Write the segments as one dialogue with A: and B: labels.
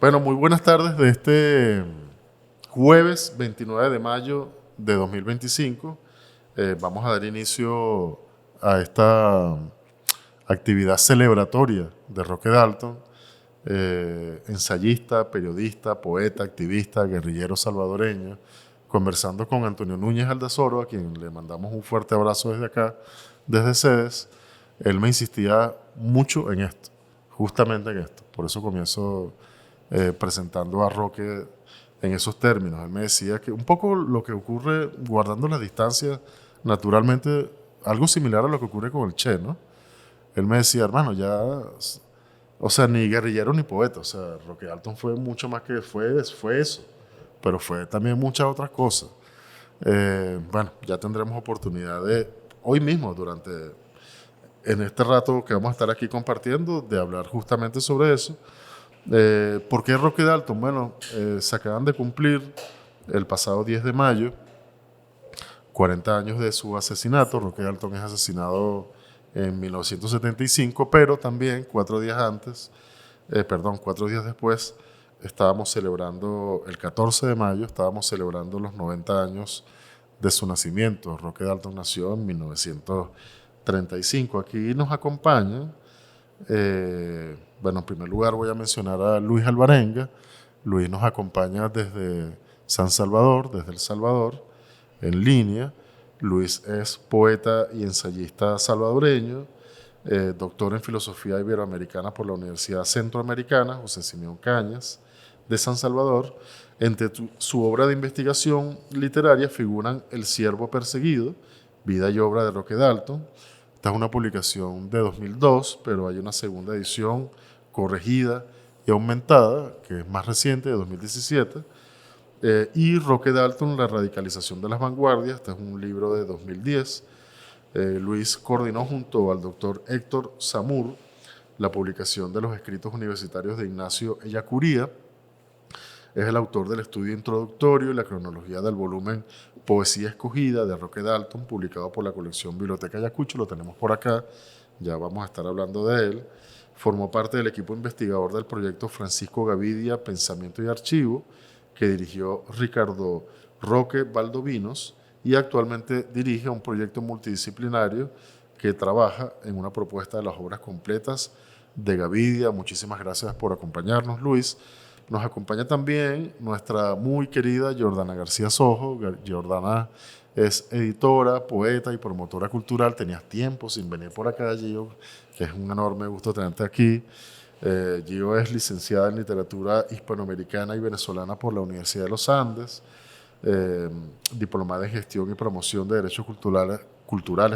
A: Bueno, muy buenas tardes de este jueves 29 de mayo de 2025. Vamos a dar inicio a esta actividad celebratoria de Roque Dalton, ensayista, periodista, poeta, activista, guerrillero salvadoreño, conversando con Antonio Núñez Aldazoro, a quien le mandamos un fuerte abrazo desde acá, desde Cedes. Él me insistía mucho en esto, justamente en esto. Por eso comienzo presentando a Roque en esos términos. Él me decía que un poco lo que ocurre guardando las distancias, naturalmente, algo similar a lo que ocurre con el Che, ¿no? Él me decía, hermano, ya, o sea, ni guerrillero ni poeta, o sea, Roque Dalton fue mucho más que fue eso, pero fue también muchas otras cosas. Bueno, ya tendremos oportunidad de, hoy mismo, en este rato que vamos a estar aquí compartiendo, de hablar justamente sobre eso. ¿Por qué Roque Dalton? Bueno, se acaban de cumplir el pasado 10 de mayo 40 años de su asesinato. Roque Dalton es asesinado en 1975, pero también 4 días después, estábamos celebrando, el 14 de mayo, estábamos celebrando los 90 años de su nacimiento. Roque Dalton nació en 1935. Aquí nos acompaña, bueno, en primer lugar voy a mencionar a Luis Alvarenga. Luis nos acompaña desde San Salvador, desde El Salvador, en línea. Luis es poeta y ensayista salvadoreño, doctor en filosofía iberoamericana por la Universidad Centroamericana, José Simeón Cañas, de San Salvador. Entre su obra de investigación literaria figuran El Ciervo Perseguido, vida y obra de Roque Dalton. Esta es una publicación de 2002, pero hay una segunda edición corregida y aumentada, que es más reciente, de 2017. Y Roque Dalton, La radicalización de las vanguardias. Este es un libro de 2010. Luis coordinó junto al doctor Héctor Samur la publicación de los escritos universitarios de Ignacio Ellacuría. Es el autor del estudio introductorio y la cronología del volumen Poesía Escogida de Roque Dalton, publicado por la colección Biblioteca Ayacucho. Lo tenemos por acá, ya vamos a estar hablando de él. Formó parte del equipo investigador del proyecto Francisco Gavidia, Pensamiento y Archivo, que dirigió Ricardo Roque Valdovinos, y actualmente dirige un proyecto multidisciplinario que trabaja en una propuesta de las obras completas de Gavidia. Muchísimas gracias por acompañarnos, Luis. Nos acompaña también nuestra muy querida Jordana García Sojo. Jordana es editora, poeta y promotora cultural. Tenías tiempo sin venir por acá, Gio, que es un enorme gusto tenerte aquí. Gio es licenciada en literatura hispanoamericana y venezolana por la Universidad de los Andes, diplomada en gestión y promoción de derechos culturales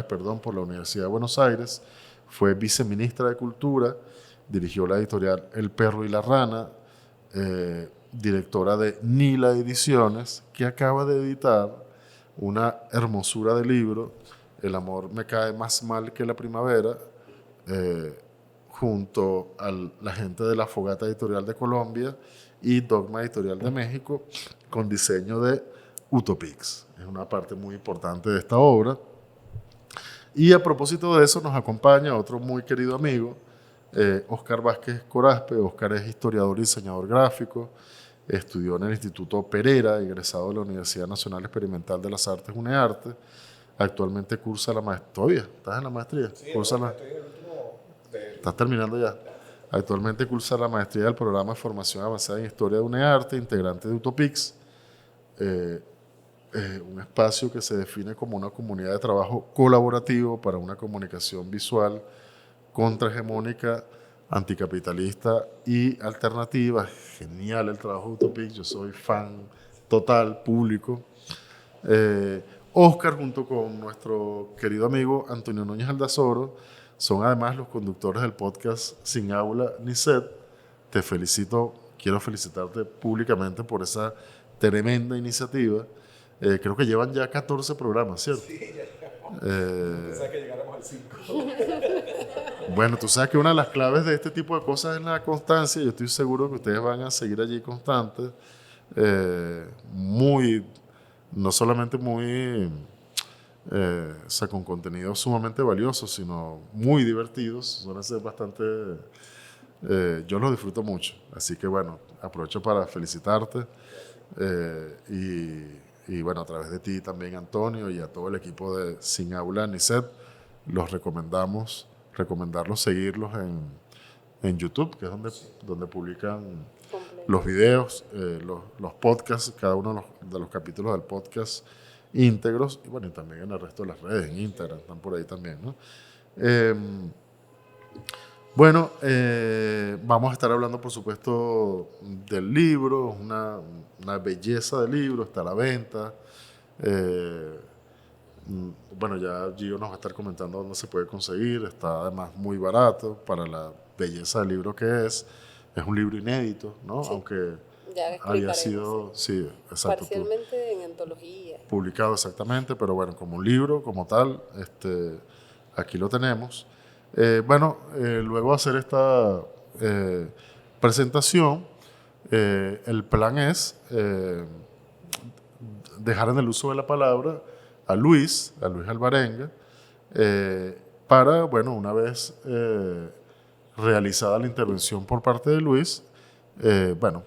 A: por la Universidad de Buenos Aires. Fue viceministra de Cultura, dirigió la editorial El Perro y la Rana, directora de Nila Ediciones, que acaba de editar una hermosura de libro, El amor me cae más mal que la primavera, junto a la gente de la Fogata Editorial de Colombia y Dogma Editorial de México, con diseño de Utopix. Es una parte muy importante de esta obra. Y a propósito de eso nos acompaña otro muy querido amigo, Óscar Vázquez Corazpe. Óscar es historiador y diseñador gráfico, estudió en el Instituto Perera, egresado de la Universidad Nacional Experimental de las Artes UNEARTE. Actualmente cursa la maestría. ¿Todavía? ¿Estás en la maestría?
B: Sí, estoy en el último
A: ¿Estás terminando ya? Actualmente cursa la maestría del programa de formación avanzada en Historia de UNEARTE, integrante de Utopix, eh, un espacio que se define como una comunidad de trabajo colaborativo para una comunicación visual contrahegemónica, anticapitalista y alternativa. Genial el trabajo de Utopix, yo soy fan total, público. Óscar, junto con nuestro querido amigo Antonio Núñez Aldazoro, son además los conductores del podcast Sin Aula ni Sed. Te felicito, quiero felicitarte públicamente por esa tremenda iniciativa. Creo que llevan ya 14 programas, ¿cierto?
B: Sí, ya
A: Eh,
B: pensaba que llegáramos al 5.
A: bueno, tú sabes que una de las claves de este tipo de cosas es la constancia. Yo estoy seguro que ustedes van a seguir allí constantes, muy, no solamente muy, o sea, con contenido sumamente valioso, sino muy divertidos. Suelen ser bastante Yo lo disfruto mucho, así que bueno, aprovecho para felicitarte y bueno, a través de ti también, Antonio, y a todo el equipo de Sin Aula ni Set, los recomendarlos seguirlos en YouTube, que es donde publican los
C: Completo.
A: videos, los podcasts, cada uno de los capítulos del podcast íntegros, y bueno, y también en el resto de las redes, en Instagram, están por ahí también, ¿no? Eh, bueno, vamos a estar hablando, por supuesto, del libro, una belleza del libro, está a la venta. Eh, bueno, ya Gio nos va a estar comentando dónde se puede conseguir, está además muy barato para la belleza del libro que es. Es un libro inédito, ¿no?
C: Sí,
A: Aunque
C: ya
A: haya
C: explicaremos, sí.
A: sido, sí, exacto,
C: Parcialmente en antología.
A: publicado exactamente, pero bueno, como un libro, como tal, aquí lo tenemos. Bueno, luego de hacer esta eh, presentación, el plan es dejar en el uso de la palabra a Luis Alvarenga, para, bueno, una vez realizada la intervención por parte de Luis, bueno,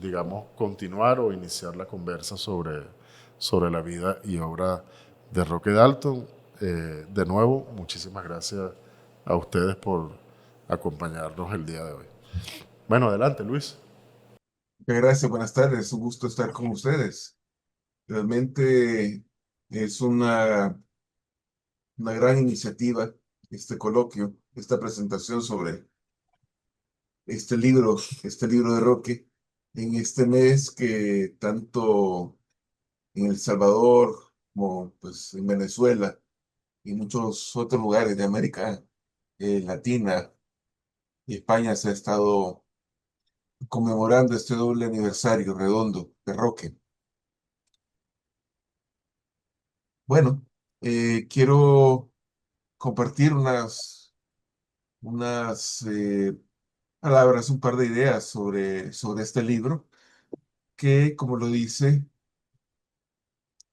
A: digamos, continuar o iniciar la conversa sobre la vida y obra de Roque Dalton. De nuevo, muchísimas gracias a ustedes por acompañarnos el día de hoy. Bueno, adelante, Luis.
D: Muchas gracias, buenas tardes, un gusto estar con ustedes. Realmente es una gran iniciativa este coloquio, esta presentación sobre este libro de Roque, en este mes que tanto en El Salvador como pues, en Venezuela y muchos otros lugares de América Latina y España se ha estado conmemorando este doble aniversario redondo de Roque. Bueno, quiero compartir unas palabras, un par de ideas sobre este libro, que como lo dice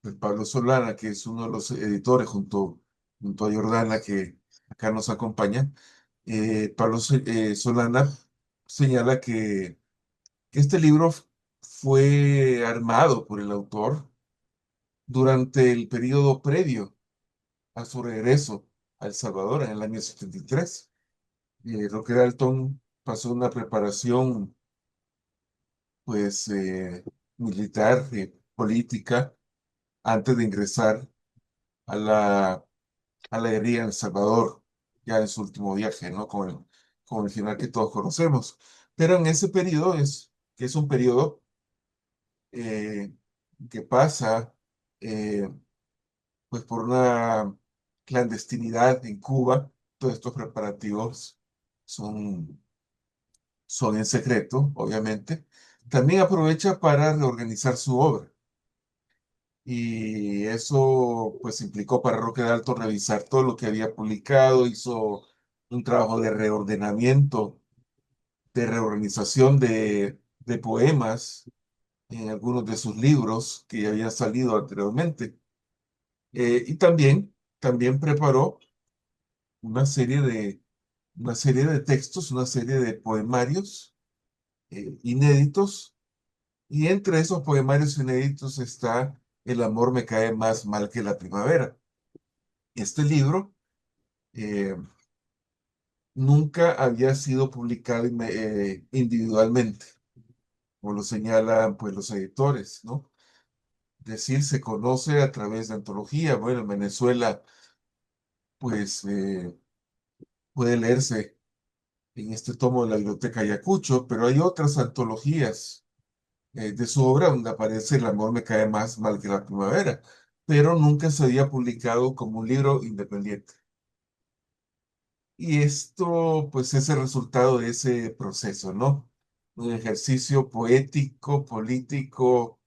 D: pues, Pablo Solana, que es uno de los editores junto a Jordana, que acá nos acompaña. Solana señala que este libro fue armado por el autor durante el periodo previo a su regreso a El Salvador en el año 73. Roque Dalton pasó una preparación, pues, militar, política, antes de ingresar a la guerrilla en El Salvador, ya en su último viaje, ¿no? Con el final que todos conocemos. Pero en ese periodo que es un periodo eh, que pasa, eh, pues, por una clandestinidad en Cuba. Todos estos preparativos son son en secreto, obviamente. También aprovecha para reorganizar su obra. Y eso pues implicó para Roque Dalton revisar todo lo que había publicado, hizo un trabajo de reordenamiento, de reorganización de poemas en algunos de sus libros que ya habían salido anteriormente. Y también preparó una serie una serie de textos, una serie de poemarios inéditos. Y entre esos poemarios inéditos está El amor me cae más mal que la primavera. Este libro eh, nunca había sido publicado individualmente, como lo señalan pues los editores, ¿no? Es decir, se conoce a través de antología. Bueno, en Venezuela pues puede leerse en este tomo de la Biblioteca Ayacucho, pero hay otras antologías de su obra donde aparece El amor me cae más mal que la primavera, pero nunca se había publicado como un libro independiente. Y esto, pues, es el resultado de ese proceso, ¿no? Un ejercicio poético, político,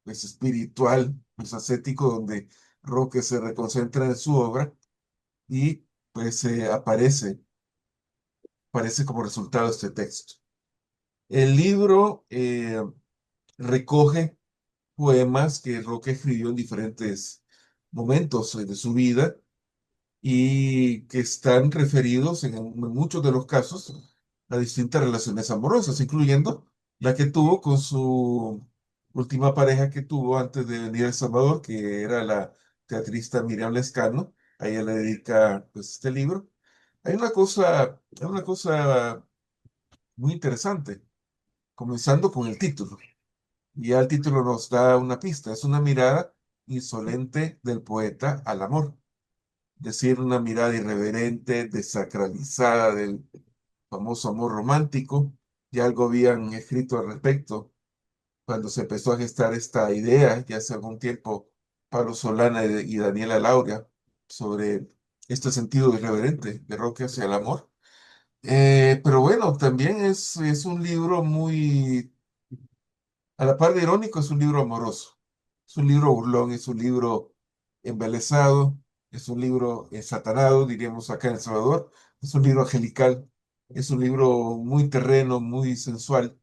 D: pues, espiritual, pues, ascético, donde Roque se reconcentra en su obra y, pues, aparece como resultado este texto. El libro recoge poemas que Roque escribió en diferentes momentos de su vida y que están referidos en muchos de los casos a distintas relaciones amorosas, incluyendo la que tuvo con su última pareja que tuvo antes de venir a El Salvador, que era la teatrista Miriam Lescano. A ella le dedica pues, este libro. Hay una cosa muy interesante, comenzando con el título. Y ya el título nos da una pista, es una mirada insolente del poeta al amor, es decir, una mirada irreverente, desacralizada del famoso amor romántico. Ya algo habían escrito al respecto cuando se empezó a gestar esta idea, ya hace algún tiempo, Pablo Solana y Daniela Lauria, sobre este sentido irreverente de Roque hacia el amor. Pero bueno, también es un libro muy, a la par de irónico, es un libro amoroso, es un libro burlón, es un libro embelesado, es un libro satanado, diríamos acá en El Salvador, es un libro angelical, es un libro muy terreno, muy sensual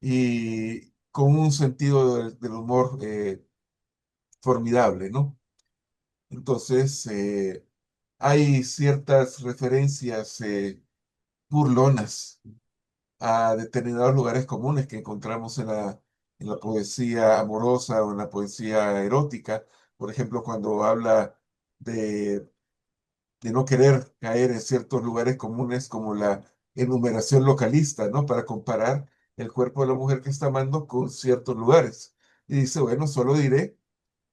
D: y con un sentido del humor formidable, ¿no? Entonces, hay ciertas referencias burlonas a determinados lugares comunes que encontramos en la poesía amorosa o en la poesía erótica. Por ejemplo, cuando habla de, de no querer caer en ciertos lugares comunes como la enumeración localista, ¿no? Para comparar el cuerpo de la mujer que está amando con ciertos lugares. Y dice, bueno, solo diré,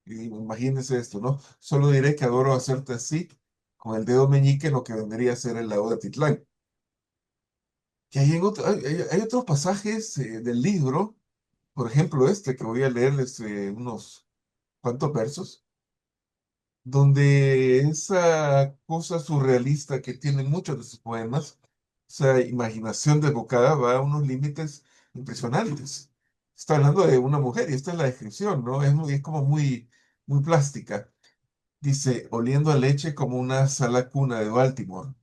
D: y imagínense esto, ¿no? Solo diré que adoro hacerte así, con el dedo meñique, en lo que vendría a ser el lago de Atitlán. Que hay otros pasajes del libro, por ejemplo este, que voy a leerles unos cuantos versos, donde esa cosa surrealista que tienen muchos de sus poemas, esa imaginación desbocada va a unos límites impresionantes. Está hablando de una mujer y esta es la descripción, ¿no? Es como muy plástica. Dice, oliendo a leche como una sala cuna de Baltimore,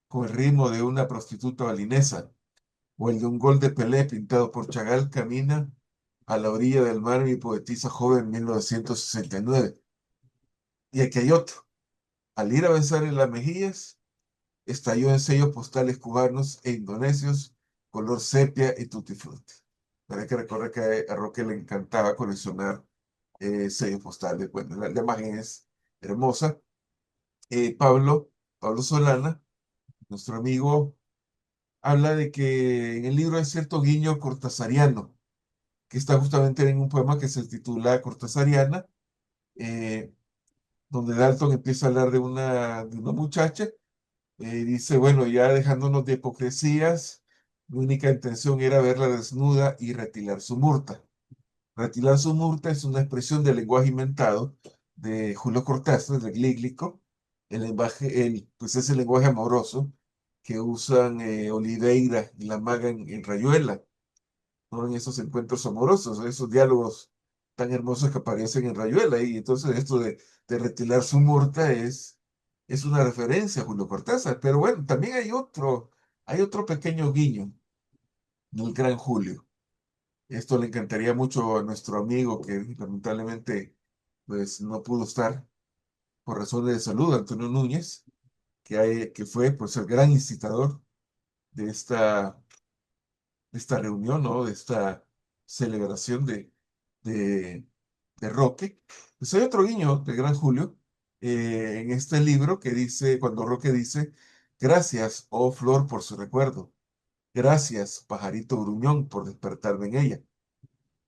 D: con el ritmo de una prostituta balinesa o el de un gol de Pelé pintado por Chagall, camina a la orilla del mar mi poetisa joven 1969. Y aquí hay otro. Al ir a besar en las mejillas, estalló en sellos postales cubanos e indonesios, color sepia y tutti frutti. Hay que recordar que a Roque le encantaba coleccionar sellos postales. Bueno, la imagen es hermosa. Pablo Solana, nuestro amigo, habla de que en el libro hay cierto guiño cortasariano que está justamente en un poema que se titula Cortasariana, eh, donde Dalton empieza a hablar de una muchacha, dice, bueno, ya dejándonos de hipocresías, mi única intención era verla desnuda y retilar su murta. Retilar su murta es una expresión del lenguaje inventado de Julio Cortázar, de Glíglico, pues es el lenguaje amoroso que usan Oliveira y la maga en Rayuela, ¿no? En esos encuentros amorosos, esos diálogos tan hermosos que aparecen en Rayuela. Y entonces esto de retirar su murta es una referencia a Julio Cortázar. Pero bueno, también hay otro pequeño guiño del gran Julio. Esto le encantaría mucho a nuestro amigo que lamentablemente pues, no pudo estar por razones de salud, Antonio Núñez, que fue pues, el gran incitador de esta reunión, ¿no? De esta celebración de, de Roque. Pues hay otro guiño de Gran Julio en este libro que dice, cuando Roque dice, gracias, oh flor, por su recuerdo. Gracias, pajarito gruñón, por despertarme en ella.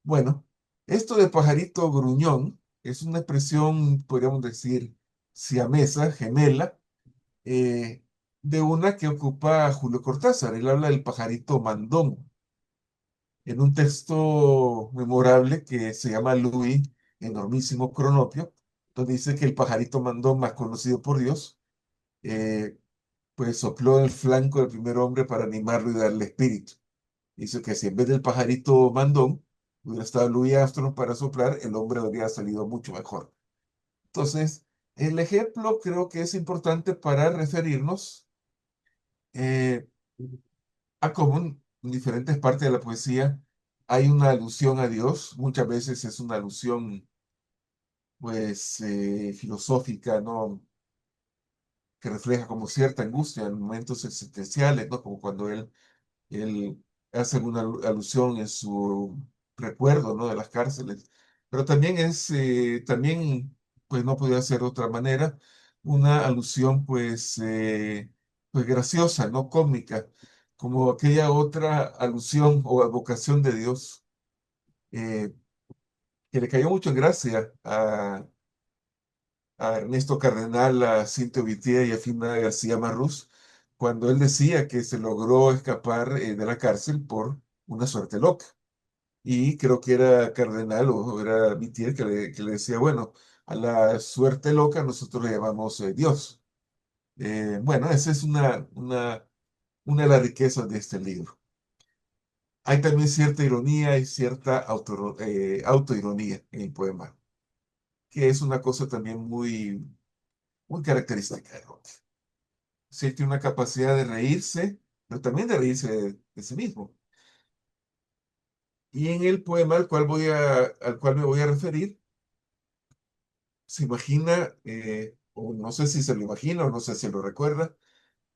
D: Bueno, esto de pajarito gruñón es una expresión, podríamos decir, siamesa, gemela, eh, de una que ocupa Julio Cortázar. Él habla del pajarito mandón en un texto memorable que se llama Louis, enormísimo cronopio, donde dice que el pajarito mandón más conocido por Dios, eh, pues sopló en el flanco del primer hombre para animarlo y darle espíritu. Dice que si en vez del pajarito mandón hubiera estado Louis Armstrong para soplar, el hombre habría salido mucho mejor. Entonces, el ejemplo creo que es importante para referirnos eh, a cómo en diferentes partes de la poesía hay una alusión a Dios. Muchas veces es una alusión, pues, filosófica, ¿no? que refleja como cierta angustia en momentos existenciales, ¿no? Como cuando él hace una alusión en su recuerdo, ¿no? De las cárceles. Pero también también, pues no podía ser de otra manera, una alusión, pues graciosa, ¿no? Cómica, como aquella otra alusión o evocación de Dios, eh, que le cayó mucho en gracia a Ernesto Cardenal, a Cinto Vitía y a Fina García Marrús, cuando él decía que se logró escapar de la cárcel por una suerte loca. Y creo que era Cardenal o era Vittier que le decía, bueno, a la suerte loca nosotros le llamamos Dios. Bueno, esa es una de las riquezas de este libro. Hay también cierta ironía y cierta autoironía en el poema, que es una cosa también muy característica de Roque. Sí, tiene una capacidad de reírse, pero también de reírse de sí mismo. Y en el poema al cual me voy a referir, se imagina, o no sé si se lo imagina o no sé si lo recuerda,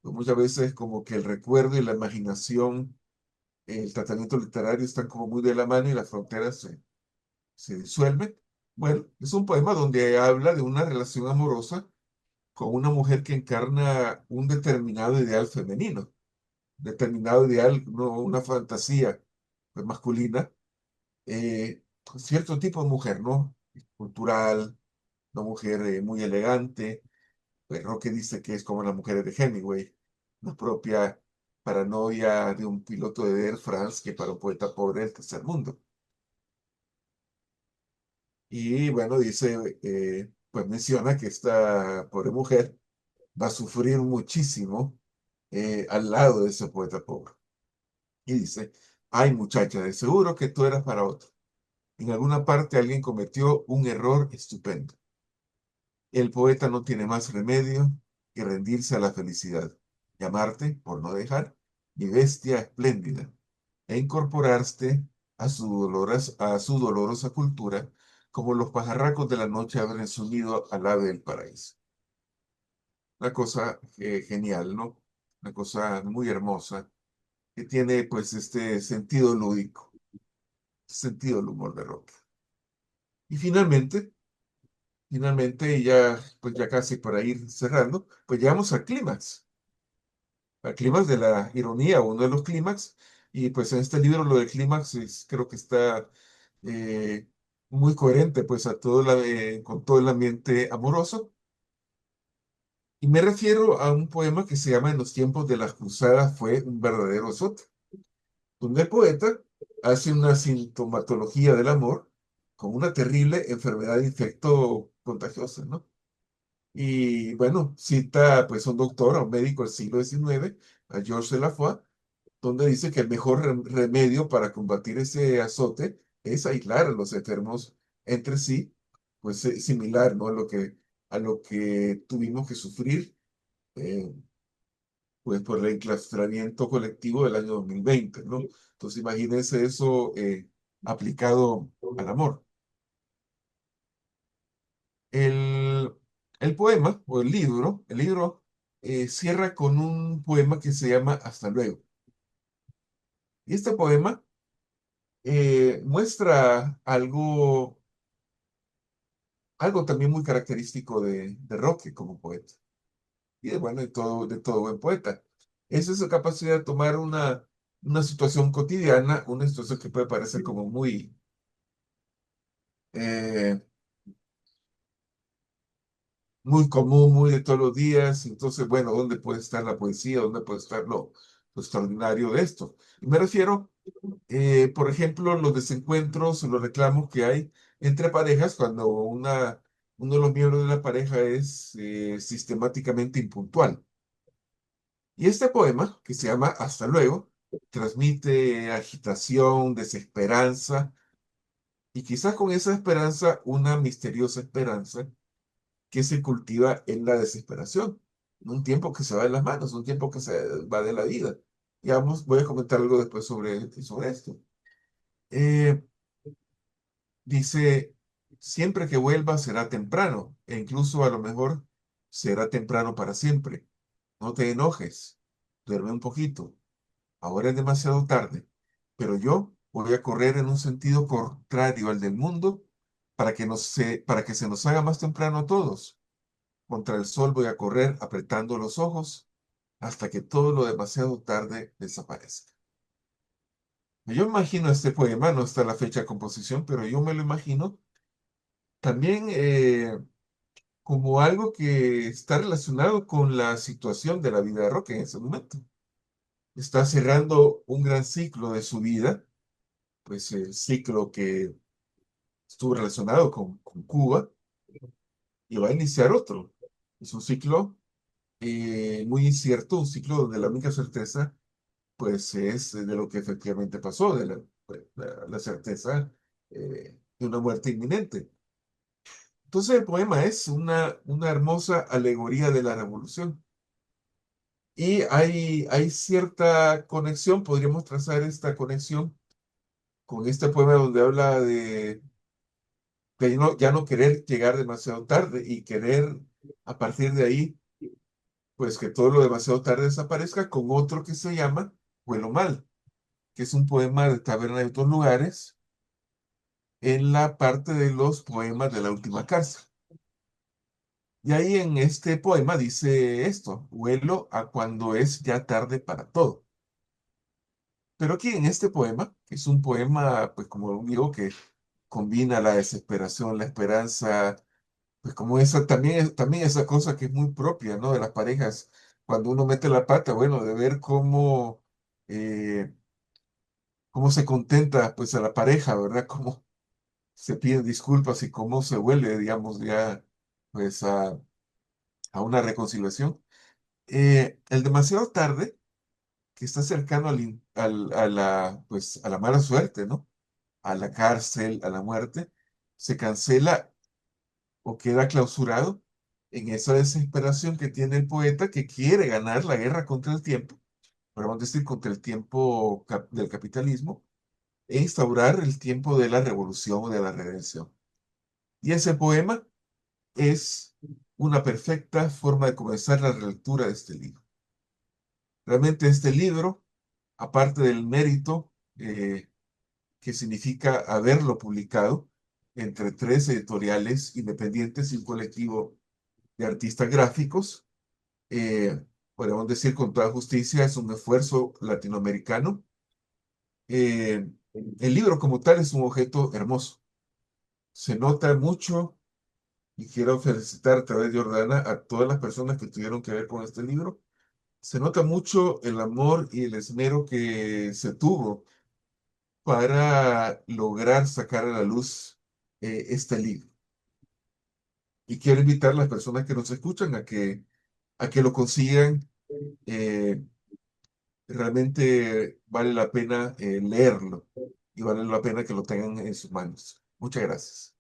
D: pero muchas veces como que el recuerdo y la imaginación, el tratamiento literario están como muy de la mano y las fronteras se disuelven. Bueno, es un poema donde habla de una relación amorosa con una mujer que encarna un determinado ideal femenino, determinado ideal, no una fantasía pues, masculina, cierto tipo de mujer, ¿no? Cultural, una mujer muy elegante. Roque dice que es como las mujeres de Hemingway, la propia paranoia de un piloto de Air France que para un poeta pobre del tercer mundo. Y bueno, dice, pues menciona que esta pobre mujer va a sufrir muchísimo al lado de ese poeta pobre. Y dice, ay muchacha, de seguro que tú eras para otro. En alguna parte alguien cometió un error estupendo. El poeta no tiene más remedio que rendirse a la felicidad, llamarte, por no dejar, mi bestia espléndida, e incorporarte a su dolorosa cultura, como los pajarracos de la noche abren su nido al ave del paraíso. Una cosa genial, ¿no? Una cosa muy hermosa, que tiene pues este sentido lúdico, sentido del humor de Roque. Y finalmente, y ya, pues ya casi para ir cerrando, pues llegamos al clímax de la ironía, uno de los clímax, y pues en este libro lo del clímax creo que está eh, muy coherente pues con todo el ambiente amoroso. Y me refiero a un poema que se llama En los tiempos de las cruzadas fue un verdadero azote, donde el poeta hace una sintomatología del amor con una terrible enfermedad de infecto contagiosa, ¿no? Y bueno, cita pues a un doctor, a un médico del siglo XIX, a Georges de Lafont, donde dice que el mejor remedio para combatir ese azote es aislar a los enfermos entre sí, pues similar, ¿no? A lo que tuvimos que sufrir, eh, pues por el enclaustramiento colectivo del año 2020, ¿no? Entonces imagínense eso aplicado al amor. El, el poema o el libro cierra con un poema que se llama Hasta luego. Y este poema muestra algo también muy característico de Roque como poeta. Y bueno, de todo buen poeta. Es esa capacidad de tomar una situación cotidiana, una situación que puede parecer como eh, muy común, muy de todos los días. Entonces, bueno, ¿dónde puede estar la poesía? ¿Dónde puede estar lo extraordinario de esto? Y me refiero, por ejemplo, los desencuentros o los reclamos que hay entre parejas cuando uno de los miembros de la pareja es sistemáticamente impuntual. Y este poema, que se llama Hasta luego, transmite agitación, desesperanza, y quizás con esa esperanza, una misteriosa esperanza que se cultiva en la desesperación. Un tiempo que se va de las manos, un tiempo que se va de la vida. Y voy a comentar algo después sobre esto. Eh, Dice, siempre que vuelva será temprano, e incluso a lo mejor será temprano para siempre. No te enojes, duerme un poquito. Ahora es demasiado tarde, pero yo voy a correr en un sentido contrario al del mundo para que se nos haga más temprano a todos. Contra el sol voy a correr apretando los ojos hasta que todo lo demasiado tarde desaparezca. Yo imagino este poema, no está la fecha de composición, pero yo me lo imagino también como algo que está relacionado con la situación de la vida de Roque en ese momento. Está cerrando un gran ciclo de su vida, pues el ciclo que estuvo relacionado con Cuba, y va a iniciar otro. Es un ciclo muy incierto, un ciclo donde la única certeza pues es de lo que efectivamente pasó, de la certeza de una muerte inminente. Entonces el poema es una hermosa alegoría de la revolución. Y hay cierta conexión, podríamos trazar esta conexión con este poema donde habla de ya no querer llegar demasiado tarde y querer a partir de ahí, pues que todo lo demasiado tarde desaparezca, con otro que se llama Vuelo Mal, que es un poema de Taberna de otros lugares en la parte de los poemas de la última cárcel. Y ahí en este poema dice esto: vuelo a cuando es ya tarde para todo. Pero aquí en este poema, que es un poema, pues como digo, que combina la desesperación, la esperanza, pues como esa también esa cosa que es muy propia, ¿no? De las parejas, cuando uno mete la pata, bueno, de ver eh, cómo se contenta pues a la pareja, ¿verdad? Cómo se piden disculpas y cómo se vuelve, digamos, ya pues a una reconciliación. El demasiado tarde, que está cercano pues, a la mala suerte, ¿no? A la cárcel, a la muerte, se cancela o queda clausurado en esa desesperación que tiene el poeta que quiere ganar la guerra contra el tiempo, podemos decir contra el tiempo del capitalismo, e instaurar el tiempo de la revolución o de la redención. Y ese poema es una perfecta forma de comenzar la relectura de este libro. Realmente este libro, aparte del mérito que significa haberlo publicado entre 3 editoriales independientes y un colectivo de artistas gráficos, eh, podemos decir con toda justicia, es un esfuerzo latinoamericano. Eh, el libro como tal es un objeto hermoso. Se nota mucho, y quiero felicitar a través de Jordana a todas las personas que tuvieron que ver con este libro. Se nota mucho el amor y el esmero que se tuvo para lograr sacar a la luz este libro. Y quiero invitar a las personas que nos escuchan a que lo consigan. eh, Realmente vale la pena leerlo y vale la pena que lo tengan en sus manos. Muchas gracias.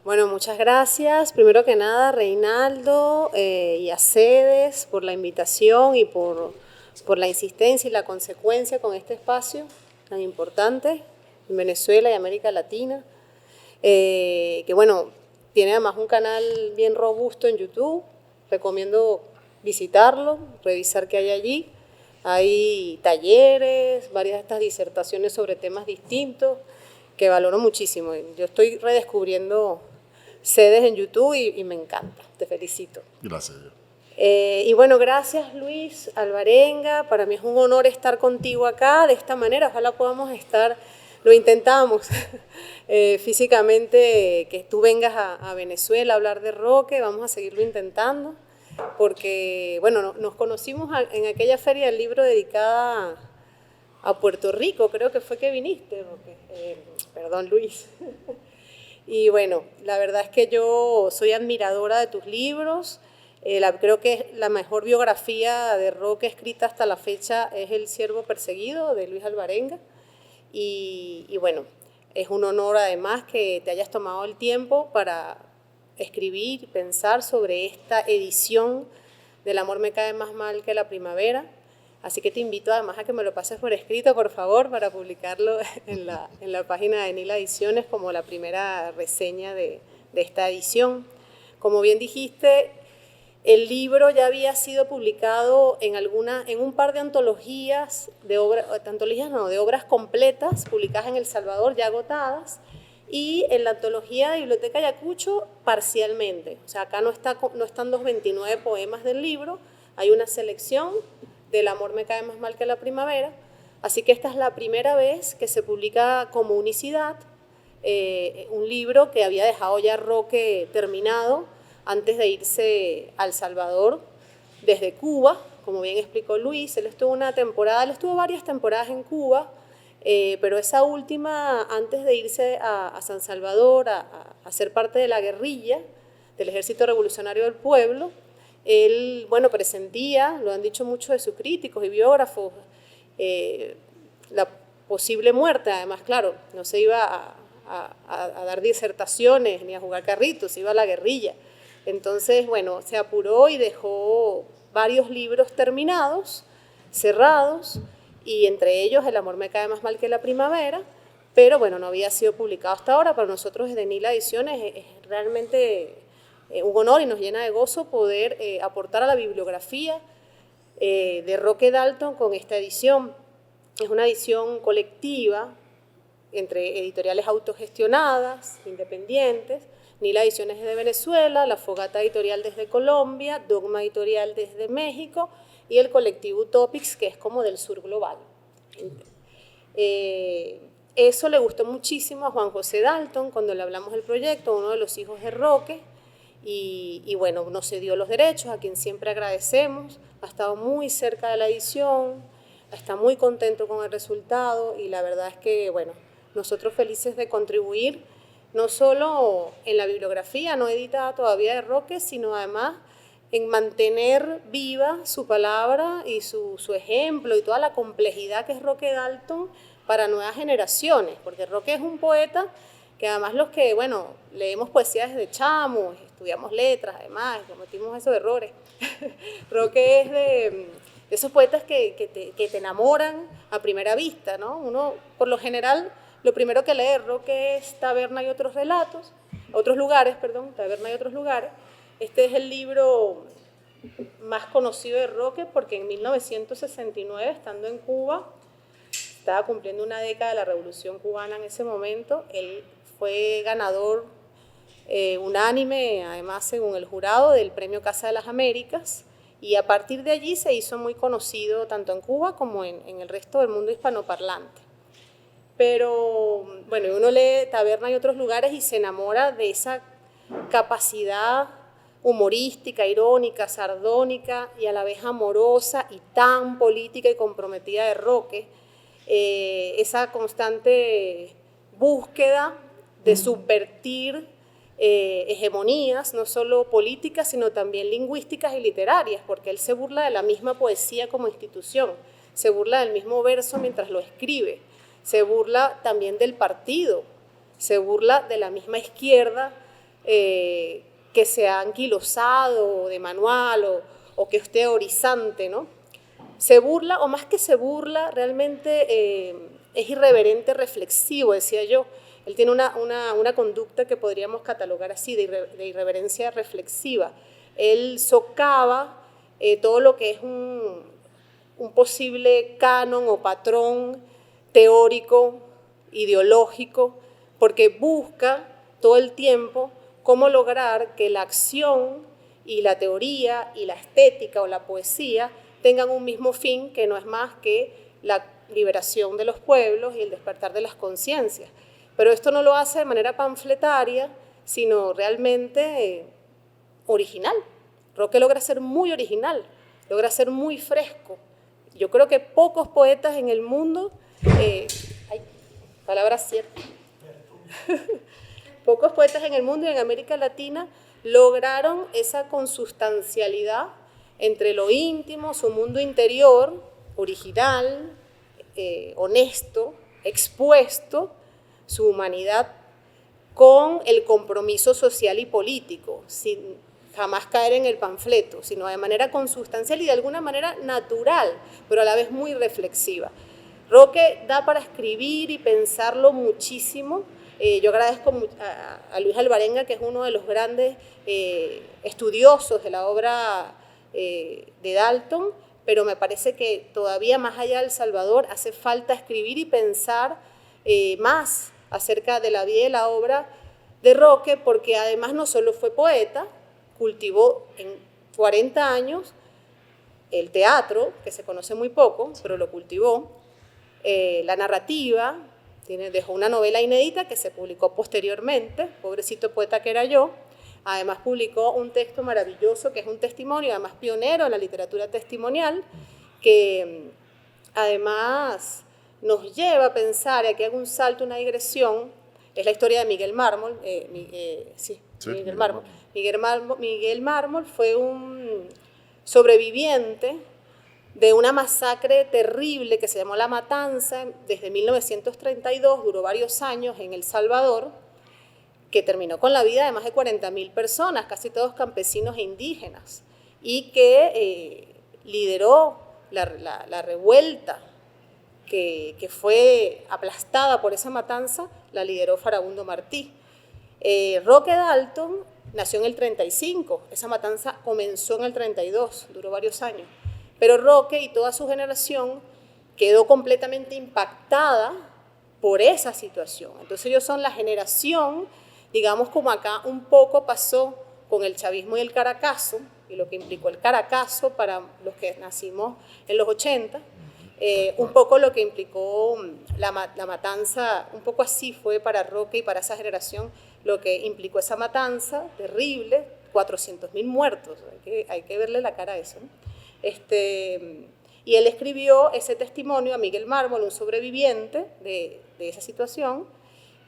C: Bueno, muchas gracias. Primero que nada, Reinaldo y a Cedes por la invitación y por la insistencia y la consecuencia con este espacio tan importante en Venezuela y América Latina. Que bueno, tiene además un canal bien robusto en YouTube. Recomiendo visitarlo, revisar qué hay allí. Hay talleres, varias de estas disertaciones sobre temas distintos que valoro muchísimo. Yo estoy redescubriendo Cedes en YouTube y me encanta. Te felicito.
A: Gracias.
C: Y bueno, gracias Luis Alvarenga. Para mí es un honor estar contigo acá de esta manera. Ojalá podamos estar, lo intentamos físicamente, que tú vengas a Venezuela a hablar de Roque. Vamos a seguirlo intentando porque, bueno, nos conocimos en aquella feria del libro dedicada a Puerto Rico. Creo que fue que viniste, Roque. Perdón, Luis. Y bueno, la verdad es que yo soy admiradora de tus libros. Creo que la mejor biografía de Roque escrita hasta la fecha es El Siervo Perseguido, de Luis Alvarenga. Y bueno, es un honor además que te hayas tomado el tiempo para escribir y pensar sobre esta edición del Amor me cae más mal que la primavera. Así que te invito además a que me lo pases por escrito, por favor, para publicarlo en la página de Nila Ediciones como la primera reseña de esta edición. Como bien dijiste, el libro ya había sido publicado en un par de antologías, de obras completas, publicadas en El Salvador, ya agotadas, y en la antología de Biblioteca Ayacucho, parcialmente. O sea, acá no están los 29 poemas del libro, hay una selección del Amor me cae más mal que la primavera, así que esta es la primera vez que se publica como unicidad, un libro que había dejado ya Roque terminado antes de irse a El Salvador desde Cuba, como bien explicó Luis. Él estuvo varias temporadas en Cuba, pero esa última, antes de irse a San Salvador a ser parte de la guerrilla del Ejército Revolucionario del Pueblo, él, presentía, lo han dicho muchos de sus críticos y biógrafos, la posible muerte. Además, claro, no se iba a dar disertaciones ni a jugar carritos, iba a la guerrilla. Entonces, se apuró y dejó varios libros terminados, cerrados, y entre ellos El amor me cae más mal que la primavera, pero no había sido publicado hasta ahora. Para nosotros desde Nila Ediciones es realmente un honor y nos llena de gozo poder aportar a la bibliografía de Roque Dalton con esta edición. Es una edición colectiva entre editoriales autogestionadas, independientes. Nila Ediciones de Venezuela, La Fogata Editorial desde Colombia, Dogma Editorial desde México y el colectivo Utopics, que es como del sur global. Eso le gustó muchísimo a Juan José Dalton cuando le hablamos del proyecto, uno de los hijos de Roque, y nos cedió los derechos, a quien siempre agradecemos. Ha estado muy cerca de la edición, está muy contento con el resultado, y la verdad es que, nosotros felices de contribuir, no solo en la bibliografía no editada todavía de Roque, sino además en mantener viva su palabra y su ejemplo y toda la complejidad que es Roque Dalton para nuevas generaciones, porque Roque es un poeta que además los que, leemos poesía desde chamos, estudiamos letras, además, cometimos esos errores. Roque es de esos poetas que te enamoran a primera vista, ¿no? Uno, por lo general, lo primero que lee de Roque es Taberna y otros lugares. Taberna y otros lugares. Este es el libro más conocido de Roque porque en 1969, estando en Cuba, estaba cumpliendo una década de la Revolución Cubana en ese momento. Él fue ganador unánime, además según el jurado, del Premio Casa de las Américas, y a partir de allí se hizo muy conocido tanto en Cuba como en el resto del mundo hispanoparlante. Pero, uno lee Taberna y otros lugares y se enamora de esa capacidad humorística, irónica, sardónica y a la vez amorosa y tan política y comprometida de Roque, esa constante búsqueda de subvertir hegemonías, no solo políticas, sino también lingüísticas y literarias, porque él se burla de la misma poesía como institución, se burla del mismo verso mientras lo escribe, se burla también del partido, se burla de la misma izquierda que se ha anquilosado de manual o que es teorizante, ¿no? Se burla, o más que se burla, realmente es irreverente reflexivo, decía yo. Él tiene una conducta que podríamos catalogar así, de irreverencia reflexiva. Él socava todo lo que es un posible canon o patrón teórico, ideológico, porque busca todo el tiempo cómo lograr que la acción y la teoría y la estética o la poesía tengan un mismo fin, que no es más que la liberación de los pueblos y el despertar de las conciencias. Pero esto no lo hace de manera panfletaria, sino realmente original. Roque logra ser muy original, logra ser muy fresco. Yo creo que pocos poetas en el mundo, palabras ciertas, pocos poetas en el mundo y en América Latina lograron esa consustancialidad entre lo íntimo, su mundo interior, original, honesto, expuesto, su humanidad, con el compromiso social y político, sin jamás caer en el panfleto, sino de manera consustancial y de alguna manera natural, pero a la vez muy reflexiva. Roque da para escribir y pensarlo muchísimo, Yo agradezco a Luis Alvarenga, que es uno de los grandes estudiosos de la obra de Dalton, pero me parece que todavía más allá de El Salvador hace falta escribir y pensar más acerca de la vida y la obra de Roque, porque además no solo fue poeta, cultivó en 40 años el teatro, que se conoce muy poco, pero lo cultivó, la narrativa, dejó una novela inédita que se publicó posteriormente, Pobrecito poeta que era yo. Además publicó un texto maravilloso que es un testimonio, además pionero en la literatura testimonial, que además nos lleva a pensar, y aquí hago un salto, una digresión, es la historia de Miguel Mármol. Miguel Mármol fue un sobreviviente de una masacre terrible que se llamó La Matanza desde 1932, duró varios años en El Salvador, que terminó con la vida de más de 40.000 personas, casi todos campesinos e indígenas, y que lideró la revuelta que fue aplastada por esa matanza, la lideró Farabundo Martí. Roque Dalton nació en el 35, esa matanza comenzó en el 32, duró varios años, pero Roque y toda su generación quedó completamente impactada por esa situación. Entonces ellos son la generación, digamos, como acá un poco pasó con el chavismo y el Caracazo, y lo que implicó el Caracazo para los que nacimos en los 80, un poco lo que implicó la matanza, un poco así fue para Roque y para esa generación lo que implicó esa matanza terrible, 400.000 muertos, hay que verle la cara a eso, ¿no? Y él escribió ese testimonio a Miguel Mármol, un sobreviviente de esa situación,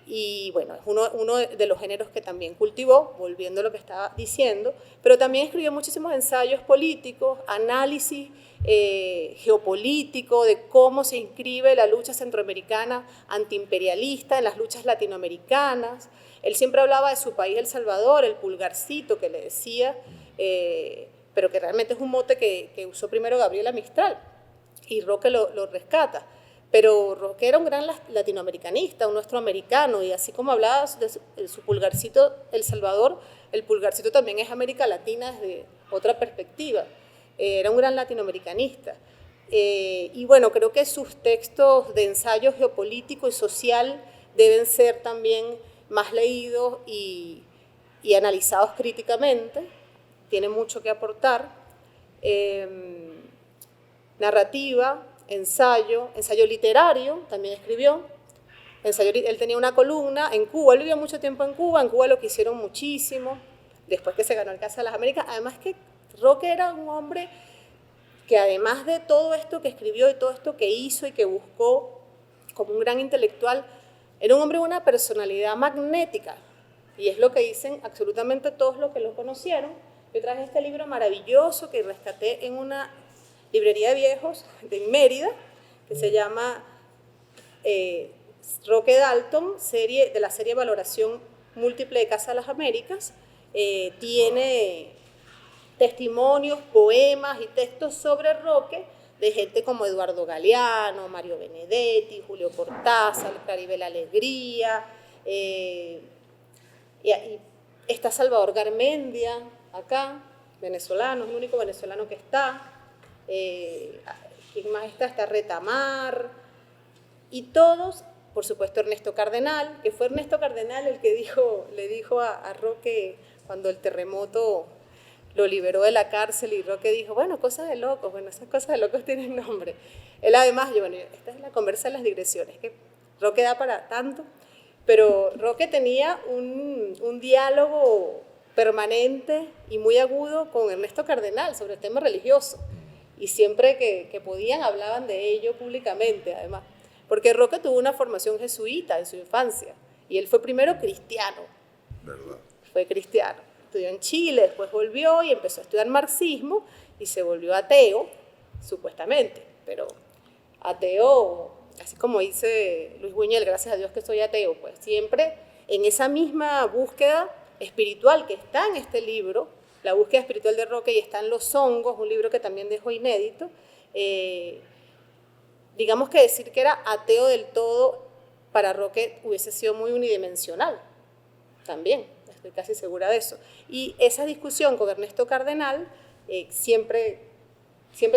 C: y bueno, es uno de los géneros que también cultivó, volviendo a lo que estaba diciendo, pero también escribió muchísimos ensayos políticos, análisis geopolítico de cómo se inscribe la lucha centroamericana antiimperialista en las luchas latinoamericanas. Él siempre hablaba de su país, El Salvador, el pulgarcito que le decía, pero que realmente es un mote que usó primero Gabriela Mistral, y Roque lo rescata. Pero Roque era un gran latinoamericanista, un nuestro americano, y así como hablaba de su pulgarcito El Salvador, el pulgarcito también es América Latina desde otra perspectiva. Era un gran latinoamericanista. Y bueno, creo que sus textos de ensayo geopolítico y social deben ser también más leídos y analizados críticamente. Tiene mucho que aportar. Narrativa, ensayo literario, también escribió. Él tenía una columna en Cuba, él vivió mucho tiempo en Cuba lo quisieron muchísimo, después que se ganó el Casa de las Américas. Además que Roque era un hombre que, además de todo esto que escribió y todo esto que hizo y que buscó como un gran intelectual, era un hombre de una personalidad magnética, y es lo que dicen absolutamente todos los que lo conocieron. Yo traje este libro maravilloso que rescaté en una librería de viejos de Mérida, que se llama Roque Dalton, de la serie Valoración Múltiple de Casa de las Américas. Tiene testimonios, poemas y textos sobre Roque de gente como Eduardo Galeano, Mario Benedetti, Julio Cortázar, Claribel Alegría, y está Salvador Garmendia acá, venezolano, es el único venezolano que está. ¿Quién más está? Está Retamar, y todos, por supuesto Ernesto Cardenal, que fue Ernesto Cardenal el que le dijo a Roque cuando el terremoto lo liberó de la cárcel, y Roque dijo, bueno, cosas de locos, bueno, esas cosas de locos tienen nombre. Él además, esta es la conversa de las digresiones, que Roque da para tanto, pero Roque tenía un diálogo permanente y muy agudo con Ernesto Cardenal sobre el tema religioso, y siempre que podían hablaban de ello públicamente, además, porque Roque tuvo una formación jesuita en su infancia, y él fue primero cristiano.
A: ¿Verdad?
C: Fue cristiano. Estudió en Chile, después volvió y empezó a estudiar marxismo y se volvió ateo, supuestamente, pero ateo, así como dice Luis Buñuel, gracias a Dios que soy ateo, pues siempre en esa misma búsqueda espiritual que está en este libro, la búsqueda espiritual de Roque, y está en Los Hongos, un libro que también dejó inédito. Digamos que decir que era ateo del todo para Roque hubiese sido muy unidimensional también, estoy casi segura de eso. Y esa discusión con Ernesto Cardenal siempre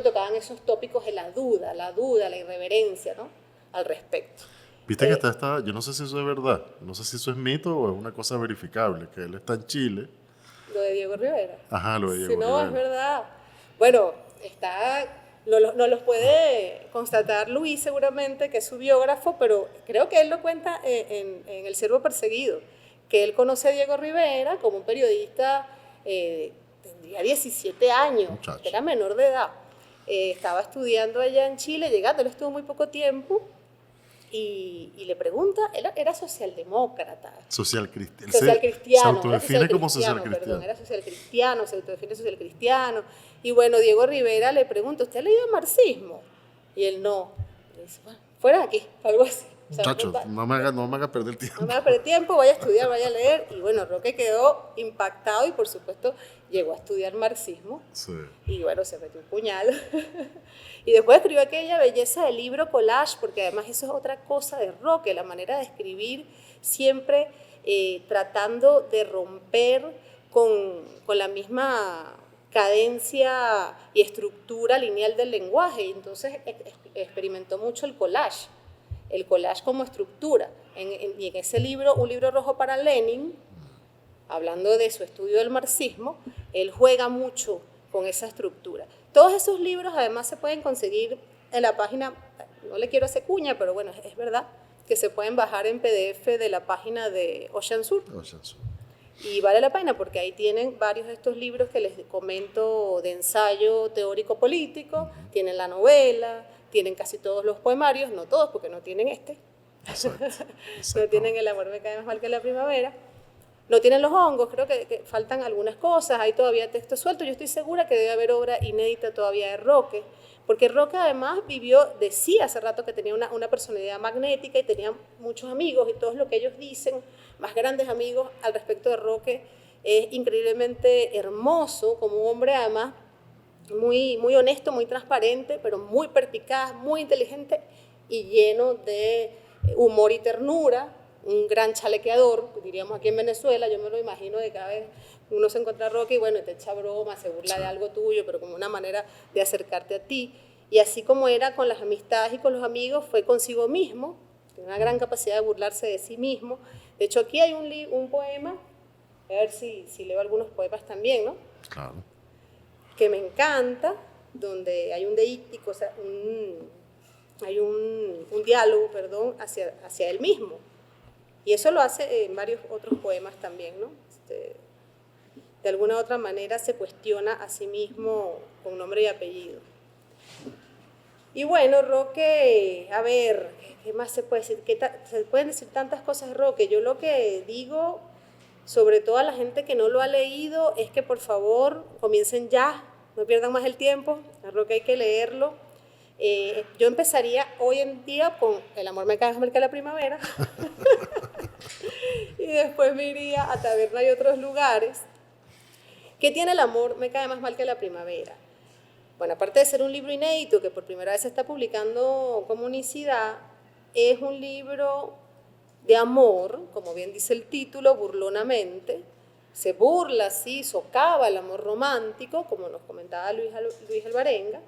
C: tocaban esos tópicos de la duda, la irreverencia, ¿no?, al respecto.
A: Viste que yo no sé si eso es verdad, no sé si eso es mito o es una cosa verificable, que él está en Chile.
C: Lo de Diego Rivera.
A: Ajá, lo de Diego
C: Sí, no,
A: Rivera.
C: es verdad. Bueno, no los puede constatar Luis seguramente, que es su biógrafo, pero creo que él lo cuenta en El Ciervo Perseguido, que él conoce a Diego Rivera como un periodista, tendría 17 años,
A: Muchacho.
C: era menor de edad. Estaba estudiando allá en Chile, llegando, él estuvo muy poco tiempo, y le pregunta, él era socialdemócrata.
A: Social cristiano.
C: Se
A: autodefine como social cristiano.
C: Perdón, era social cristiano, se autodefine social cristiano. Y bueno, Diego Rivera le pregunta, ¿usted ha leído marxismo? Y él no. Le dice, bueno, fuera de aquí, algo así. O sea,
A: Muchacho, no me haga perder el tiempo.
C: no me haga perder tiempo, vaya a estudiar, vaya a leer. Y bueno, Roque quedó impactado y por supuesto llegó a estudiar marxismo.
A: Sí.
C: Y bueno, se metió un puñal. Y después escribió aquella belleza del libro collage, porque además eso es otra cosa de Roque, la manera de escribir siempre tratando de romper con la misma cadencia y estructura lineal del lenguaje. Y entonces experimentó mucho el collage como estructura. Y en ese libro, Un libro rojo para Lenin, hablando de su estudio del marxismo, él juega mucho con esa estructura. Todos esos libros además se pueden conseguir en la página, no le quiero hacer cuña, pero bueno, es verdad, que se pueden bajar en PDF de la página de Ocean Sur. Y vale la pena porque ahí tienen varios de estos libros que les comento de ensayo teórico político, tienen la novela, tienen casi todos los poemarios, no todos porque no tienen
A: Exacto.
C: no tienen El amor me cae más mal que la primavera, no tienen los hongos, creo que faltan algunas cosas, hay todavía texto suelto. Yo estoy segura que debe haber obra inédita todavía de Roque, porque Roque además decía hace rato que tenía una personalidad magnética y tenía muchos amigos, y todos lo que ellos dicen, más grandes amigos al respecto de Roque, es increíblemente hermoso como un hombre además muy, muy honesto, muy transparente, pero muy perspicaz, muy inteligente y lleno de humor y ternura, un gran chalequeador, diríamos aquí en Venezuela. Yo me lo imagino de cada vez uno se encuentra a Roque y bueno, te echa broma, se burla de algo tuyo, pero como una manera de acercarte a ti. Y así como era con las amistades y con los amigos, fue consigo mismo, tiene una gran capacidad de burlarse de sí mismo. De hecho, aquí hay un poema, a ver si leo algunos poemas también, ¿no?
A: Claro.
C: Que me encanta, donde hay un deíctico, o sea, hay un diálogo, perdón, hacia él mismo. Y eso lo hace en varios otros poemas también, ¿no? De alguna u otra manera se cuestiona a sí mismo con nombre y apellido. Y bueno, Roque, a ver, ¿qué más se puede decir? Se pueden decir tantas cosas de Roque. Yo lo que digo, sobre todo a la gente que no lo ha leído, es que por favor comiencen ya, no pierdan más el tiempo. A Roque hay que leerlo. Yo empezaría hoy en día con El amor me cae más mal que la primavera. Y después me iría a Taberna y otros lugares. ¿Qué tiene El amor me cae más mal que la primavera? Bueno, aparte de ser un libro inédito que por primera vez se está publicando como unicidad, es un libro de amor, como bien dice el título, burlonamente. Se burla, sí, socava el amor romántico, como nos comentaba Luis Alvarenga,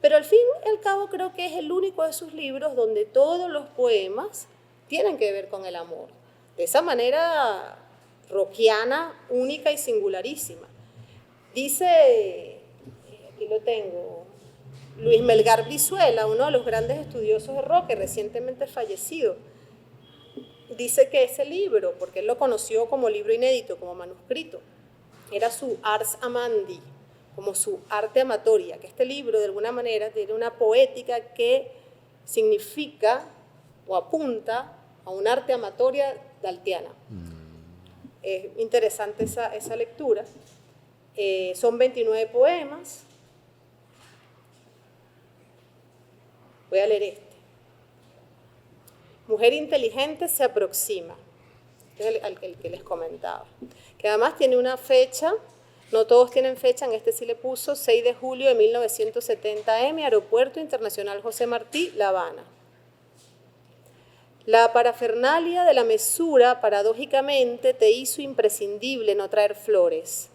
C: pero al fin y al cabo creo que es el único de sus libros donde todos los poemas tienen que ver con el amor, de esa manera rockiana, única y singularísima. Dice, aquí lo tengo, Luis Melgar Brizuela, uno de los grandes estudiosos de Roque, recientemente fallecido, dice que ese libro, porque él lo conoció como libro inédito, como manuscrito, era su ars amandi, como su arte amatoria, que este libro de alguna manera tiene una poética que significa o apunta a un arte amatoria daltiana. Es interesante esa lectura. Son 29 poemas. Voy a leer este. Mujer inteligente se aproxima. Este es el que les comentaba. Que además tiene una fecha. No todos tienen fecha, en este sí le puso 6 de julio de 1970 M, Aeropuerto Internacional José Martí, La Habana. La parafernalia de la mesura, paradójicamente, te hizo imprescindible no traer flores,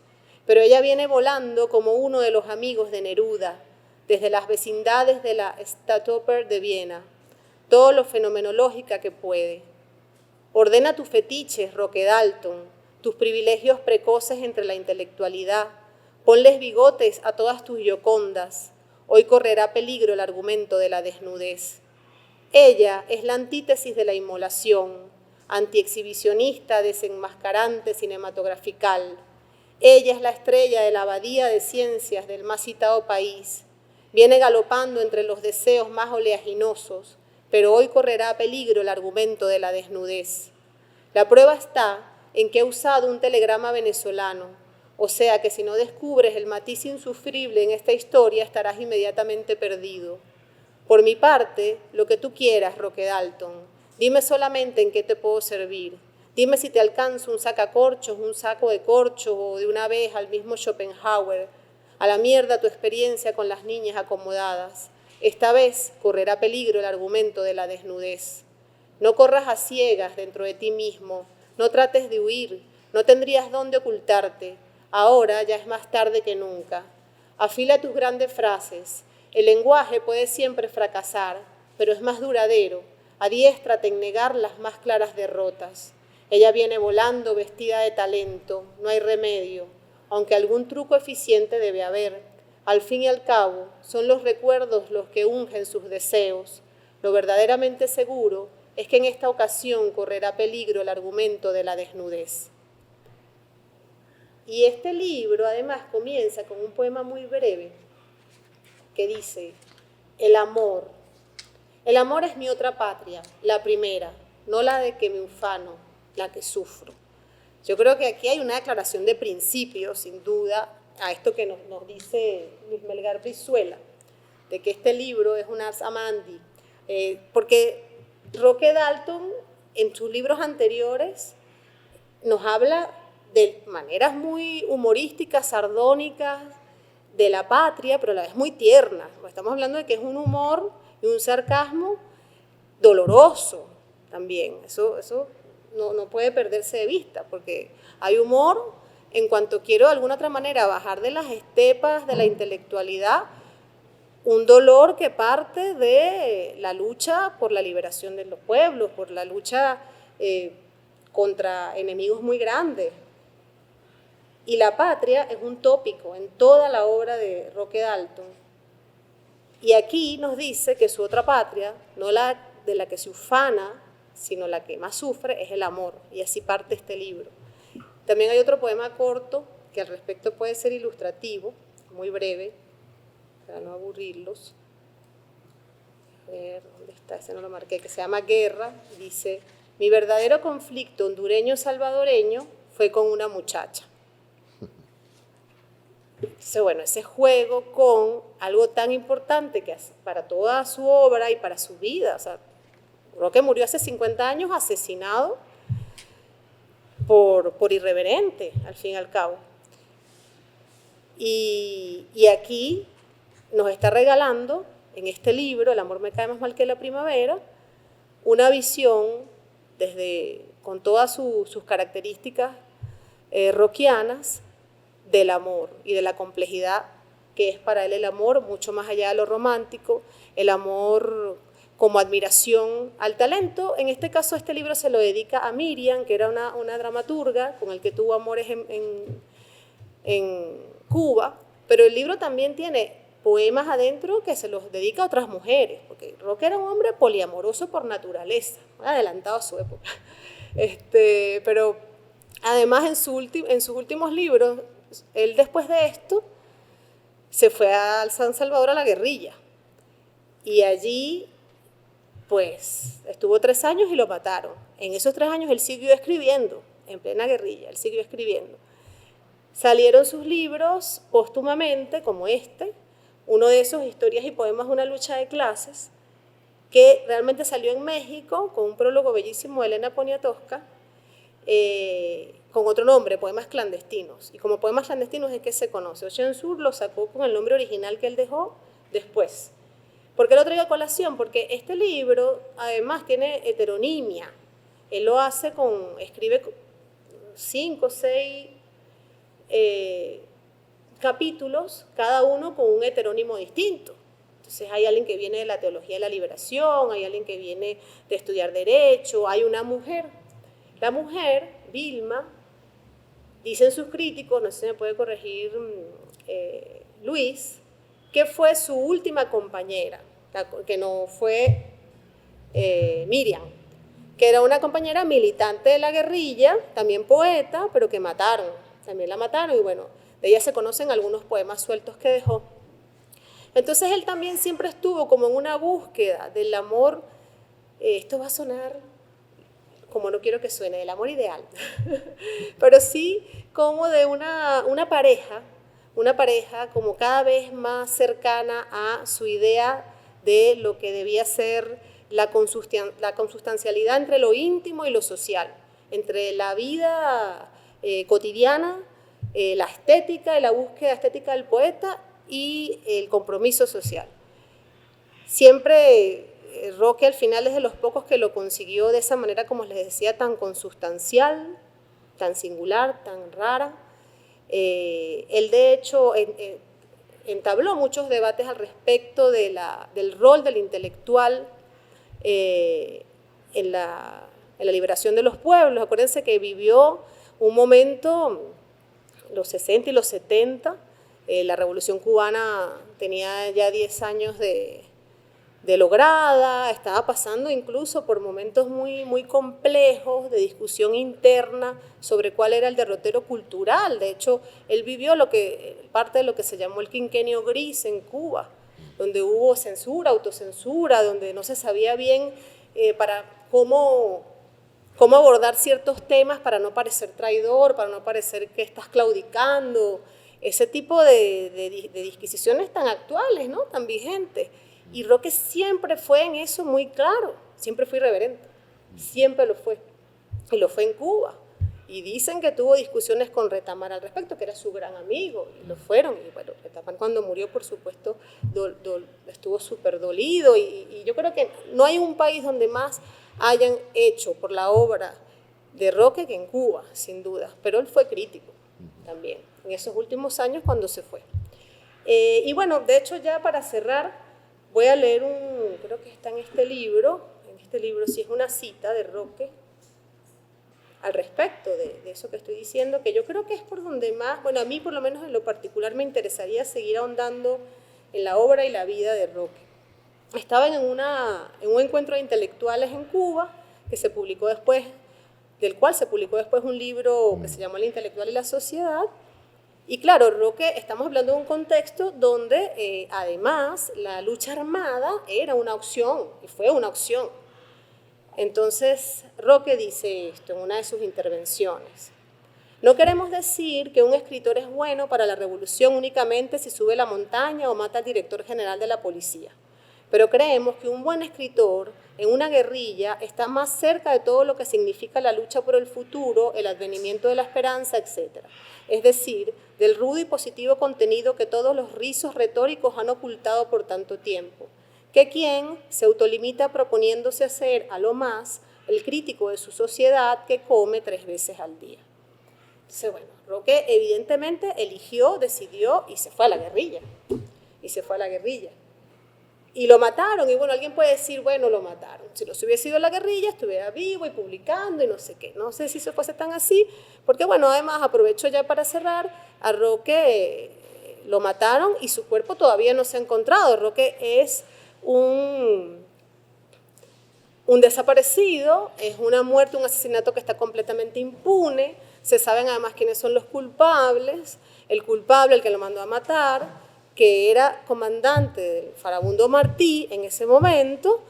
C: pero ella viene volando como uno de los amigos de Neruda, desde las vecindades de la Stadtoper de Viena, todo lo fenomenológica que puede. Ordena tus fetiches, Roque Dalton, tus privilegios precoces entre la intelectualidad, ponles bigotes a todas tus yocondas, hoy correrá peligro el argumento de la desnudez. Ella es la antítesis de la inmolación, antiexhibicionista, desenmascarante cinematografical. Ella es la estrella de la abadía de ciencias del más citado país. Viene galopando entre los deseos más oleaginosos, pero hoy correrá peligro el argumento de la desnudez. La prueba está en que he usado un telegrama venezolano, o sea que si no descubres el matiz insufrible en esta historia, estarás inmediatamente perdido. Por mi parte, lo que tú quieras, Roque Dalton. Dime solamente en qué te puedo servir. Dime si te alcanza un sacacorchos, un saco de corchos o de una vez al mismo Schopenhauer. A la mierda tu experiencia con las niñas acomodadas. Esta vez correrá peligro el argumento de la desnudez. No corras a ciegas dentro de ti mismo. No trates de huir. No tendrías dónde ocultarte. Ahora ya es más tarde que nunca. Afila tus grandes frases. El lenguaje puede siempre fracasar, pero es más duradero. Adiéstrate en negar las más claras derrotas. Ella viene volando vestida de talento, no hay remedio, aunque algún truco eficiente debe haber. Al fin y al cabo, son los recuerdos los que ungen sus deseos. Lo verdaderamente seguro es que en esta ocasión correrá peligro el argumento de la desnudez. Y este libro además comienza con un poema muy breve que dice: el amor. El amor es mi otra patria, la primera, no la de que me ufano, la que sufro. Yo creo que aquí hay una declaración de principio, sin duda, a esto que nos dice Luis Melgar Brizuela, de que este libro es un ars amandi, porque Roque Dalton, en sus libros anteriores, nos habla de maneras muy humorísticas, sardónicas, de la patria, pero a la vez muy tierna. Estamos hablando de que es un humor y un sarcasmo doloroso también. Eso no puede perderse de vista, porque hay humor en cuanto quiero de alguna otra manera bajar de las estepas de la intelectualidad un dolor que parte de la lucha por la liberación de los pueblos, por la lucha contra enemigos muy grandes. Y la patria es un tópico en toda la obra de Roque Dalton. Y aquí nos dice que su otra patria, no la de la que se ufana, sino la que más sufre, es el amor. Y así parte este libro. También hay otro poema corto que al respecto puede ser ilustrativo, muy breve, para no aburrirlos. A ver, ¿dónde está? Ese no lo marqué, que se llama Guerra. Dice: mi verdadero conflicto hondureño-salvadoreño fue con una muchacha. Entonces, bueno, ese juego con algo tan importante que para toda su obra y para su vida. O sea, Roque murió hace 50 años asesinado por irreverente, al fin y al cabo. Y aquí nos está regalando, en este libro, El amor me cae más mal que la primavera, una visión con todas sus características rockianas, del amor y de la complejidad que es para él el amor, mucho más allá de lo romántico, el amor como admiración al talento. En este caso, este libro se lo dedica a Miriam, que era una dramaturga con el que tuvo amores en Cuba, pero el libro también tiene poemas adentro que se los dedica a otras mujeres, porque Roque era un hombre poliamoroso por naturaleza, adelantado a su época. Pero además en sus últimos libros, él después de esto se fue a San Salvador a la guerrilla y allí pues estuvo 3 años y lo mataron. En esos 3 años él siguió escribiendo, en plena guerrilla, él siguió escribiendo. Salieron sus libros póstumamente, como uno de esos, Historias y poemas de una lucha de clases, que realmente salió en México con un prólogo bellísimo de Elena Poniatowska, con otro nombre, Poemas clandestinos. Y como Poemas clandestinos es que se conoce. Ocean Sur lo sacó con el nombre original que él dejó después. ¿Por qué lo traigo a colación? Porque este libro además tiene heteronimia. Él lo hace escribe 5 o 6 capítulos, cada uno con un heterónimo distinto. Entonces hay alguien que viene de la teología de la liberación, hay alguien que viene de estudiar derecho, hay una mujer. La mujer, Vilma, dicen sus críticos, no sé si me puede corregir Luis, que fue su última compañera, que no fue Miriam, que era una compañera militante de la guerrilla, también poeta, pero que mataron, también la mataron, y bueno, de ella se conocen algunos poemas sueltos que dejó. Entonces él también siempre estuvo como en una búsqueda del amor, esto va a sonar como no quiero que suene, del amor ideal, pero sí como de una pareja como cada vez más cercana a su idea de lo que debía ser la consustancialidad entre lo íntimo y lo social, entre la vida cotidiana, la estética y la búsqueda estética del poeta y el compromiso social. Siempre Roque al final es de los pocos que lo consiguió de esa manera, como les decía, tan consustancial, tan singular, tan rara. Él de hecho entabló muchos debates al respecto del rol del intelectual en la liberación de los pueblos. Acuérdense que vivió un momento, los 60 y los 70, la Revolución Cubana tenía ya 10 años de lograda, estaba pasando incluso por momentos muy, muy complejos de discusión interna sobre cuál era el derrotero cultural. De hecho, él vivió parte de lo que se llamó el quinquenio gris en Cuba, donde hubo censura, autocensura, donde no se sabía bien para cómo abordar ciertos temas para no parecer traidor, para no parecer que estás claudicando, ese tipo de disquisiciones tan actuales, ¿no? Tan vigentes. Y Roque siempre fue en eso muy claro, siempre fue irreverente, siempre lo fue, y lo fue en Cuba. Y dicen que tuvo discusiones con Retamar al respecto, que era su gran amigo, y lo fueron. Y bueno, Retamar cuando murió, por supuesto, estuvo súper dolido, y yo creo que no hay un país donde más hayan hecho por la obra de Roque que en Cuba, sin duda. Pero él fue crítico también, en esos últimos años cuando se fue. Y bueno, de hecho ya para cerrar, voy a leer creo que está en este libro sí es una cita de Roque al respecto de eso que estoy diciendo, que yo creo que es por donde más, bueno, a mí por lo menos en lo particular me interesaría seguir ahondando en la obra y la vida de Roque. Estaban en un encuentro de intelectuales en Cuba, que se publicó después, del cual se publicó después un libro que se llamó El intelectual y la sociedad. Y claro, Roque, estamos hablando de un contexto donde además la lucha armada era una opción, y fue una opción. Entonces Roque dice esto en una de sus intervenciones: no queremos decir que un escritor es bueno para la revolución únicamente si sube la montaña o mata al director general de la policía, pero creemos que un buen escritor en una guerrilla está más cerca de todo lo que significa la lucha por el futuro, el advenimiento de la esperanza, etc. Es decir, del rudo y positivo contenido que todos los rizos retóricos han ocultado por tanto tiempo, que quien se autolimita proponiéndose ser a lo más el crítico de su sociedad que come 3 veces al día. Entonces, bueno, Roque evidentemente eligió, decidió y se fue a la guerrilla. Y lo mataron, y bueno, alguien puede decir, bueno, lo mataron. Si no se hubiera sido la guerrilla, estuviera vivo y publicando y no sé qué. No sé si eso fuese tan así, porque bueno, además aprovecho ya para cerrar, a Roque lo mataron y su cuerpo todavía no se ha encontrado. Roque es un desaparecido, es una muerte, un asesinato que está completamente impune. Se saben además quiénes son los culpables. El culpable, el que lo mandó a matar, que era comandante del Farabundo Martí en ese momento,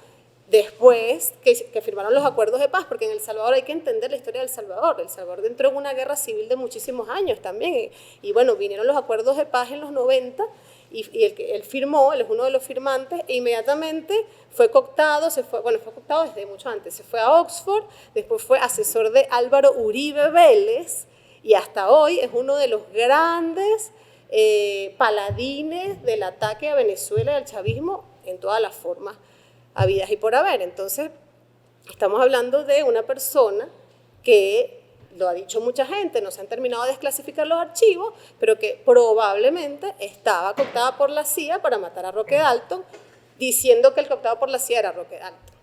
C: después que firmaron los acuerdos de paz, porque en El Salvador hay que entender la historia del Salvador. El Salvador entró en una guerra civil de muchísimos años también, y bueno, vinieron los acuerdos de paz en los 90, y él firmó, él es uno de los firmantes, e inmediatamente fue cooptado, fue cooptado desde mucho antes, se fue a Oxford, después fue asesor de Álvaro Uribe Vélez, y hasta hoy es uno de los grandes paladines del ataque a Venezuela y al chavismo en todas las formas habidas y por haber. Entonces, estamos hablando de una persona que, lo ha dicho mucha gente, no se han terminado de desclasificar los archivos, pero que probablemente estaba cooptada por la CIA para matar a Roque Dalton, diciendo que el cooptado por la CIA era Roque Dalton.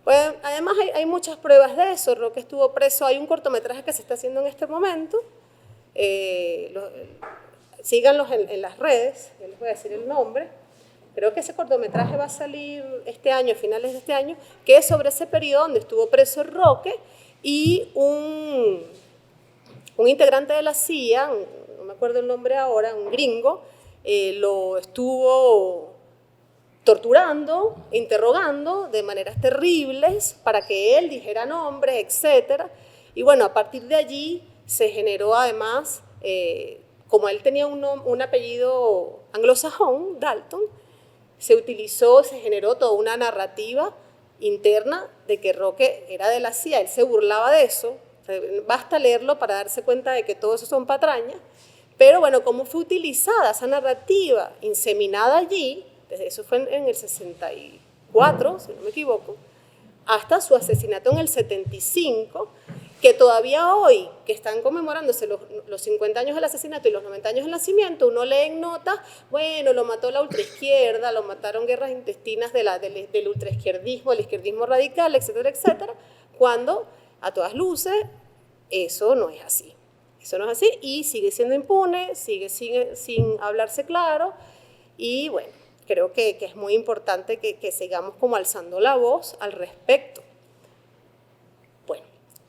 C: Pues, además hay muchas pruebas de eso. Roque estuvo preso, hay un cortometraje que se está haciendo en este momento, síganlos en las redes, yo les voy a decir el nombre. Creo que ese cortometraje va a salir este año, a finales de este año, que es sobre ese periodo donde estuvo preso Roque y un integrante de la CIA, no me acuerdo el nombre ahora, un gringo, lo estuvo torturando, interrogando de maneras terribles para que él dijera nombres, etc. Y bueno, a partir de allí se generó además, como él tenía un apellido anglosajón, Dalton, se generó toda una narrativa interna de que Roque era de la CIA, él se burlaba de eso, basta leerlo para darse cuenta de que todo eso son patrañas, pero bueno, cómo fue utilizada esa narrativa inseminada allí, desde eso fue en el 64, si no me equivoco, hasta su asesinato en el 75, que todavía hoy, que están conmemorándose los 50 años del asesinato y los 90 años del nacimiento, uno lee en notas, bueno, lo mató la ultraizquierda, lo mataron guerras intestinas del ultraizquierdismo, el izquierdismo radical, etcétera, etcétera, cuando a todas luces eso no es así. Eso no es así y sigue siendo impune, sigue sin hablarse claro y bueno, creo que es muy importante que sigamos como alzando la voz al respecto. Bueno,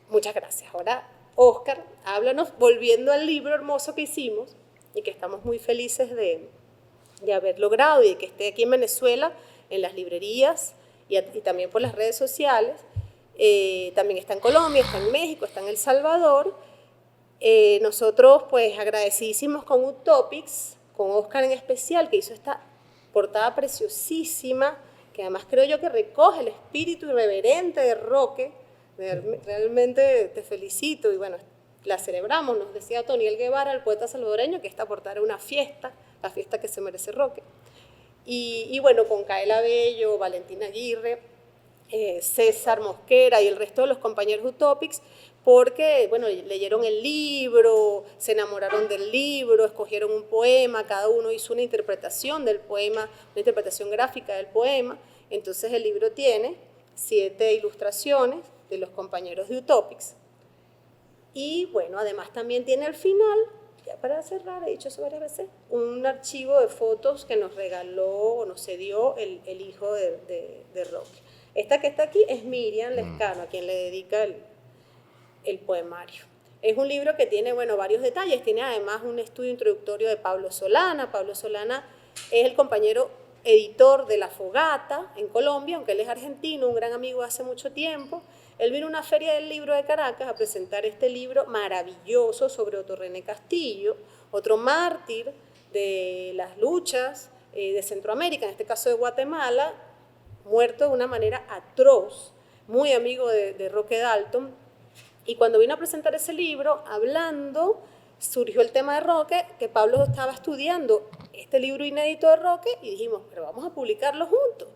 C: muchas gracias. Ahora, Óscar, háblanos, volviendo al libro hermoso que hicimos y que estamos muy felices de haber logrado y de que esté aquí en Venezuela, en las librerías y también por las redes sociales. También está en Colombia, está en México, está en El Salvador. Nosotros, pues, agradecidísimos con Utopics, con Óscar en especial, que hizo esta portada preciosísima, que además creo yo que recoge el espíritu irreverente de Roque. Realmente te felicito y bueno, la celebramos. Nos decía Toniel Guevara, el poeta salvadoreño, que esta portada era una fiesta, la fiesta que se merece Roque. Y bueno, con Kaela Bello, Valentina Aguirre, César Mosquera y el resto de los compañeros Utopics, porque, bueno, leyeron el libro, se enamoraron del libro, escogieron un poema, cada uno hizo una interpretación del poema, una interpretación gráfica del poema. Entonces el libro tiene 7 ilustraciones de los compañeros de Utopics. Y bueno, además también tiene al final, ya para cerrar, he dicho eso varias veces, un archivo de fotos que nos regaló o nos cedió el hijo de Roque. Esta que está aquí es Miriam Lescano, a quien le dedica el poemario. Es un libro que tiene, bueno, varios detalles, tiene además un estudio introductorio de Pablo Solana. Pablo Solana es el compañero editor de La Fogata en Colombia, aunque él es argentino, un gran amigo hace mucho tiempo. Él vino a una feria del libro de Caracas a presentar este libro maravilloso sobre Otto René Castillo, otro mártir de las luchas de Centroamérica, en este caso de Guatemala, muerto de una manera atroz, muy amigo de Roque Dalton. Y cuando vino a presentar ese libro, hablando, surgió el tema de Roque, que Pablo estaba estudiando este libro inédito de Roque, y dijimos, pero vamos a publicarlo juntos.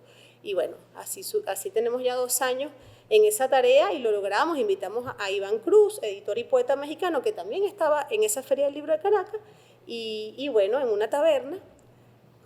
C: Y bueno, así tenemos ya 2 años en esa tarea y lo logramos. Invitamos a Iván Cruz, editor y poeta mexicano, que también estaba en esa feria del libro de Caracas, y bueno, en una taberna,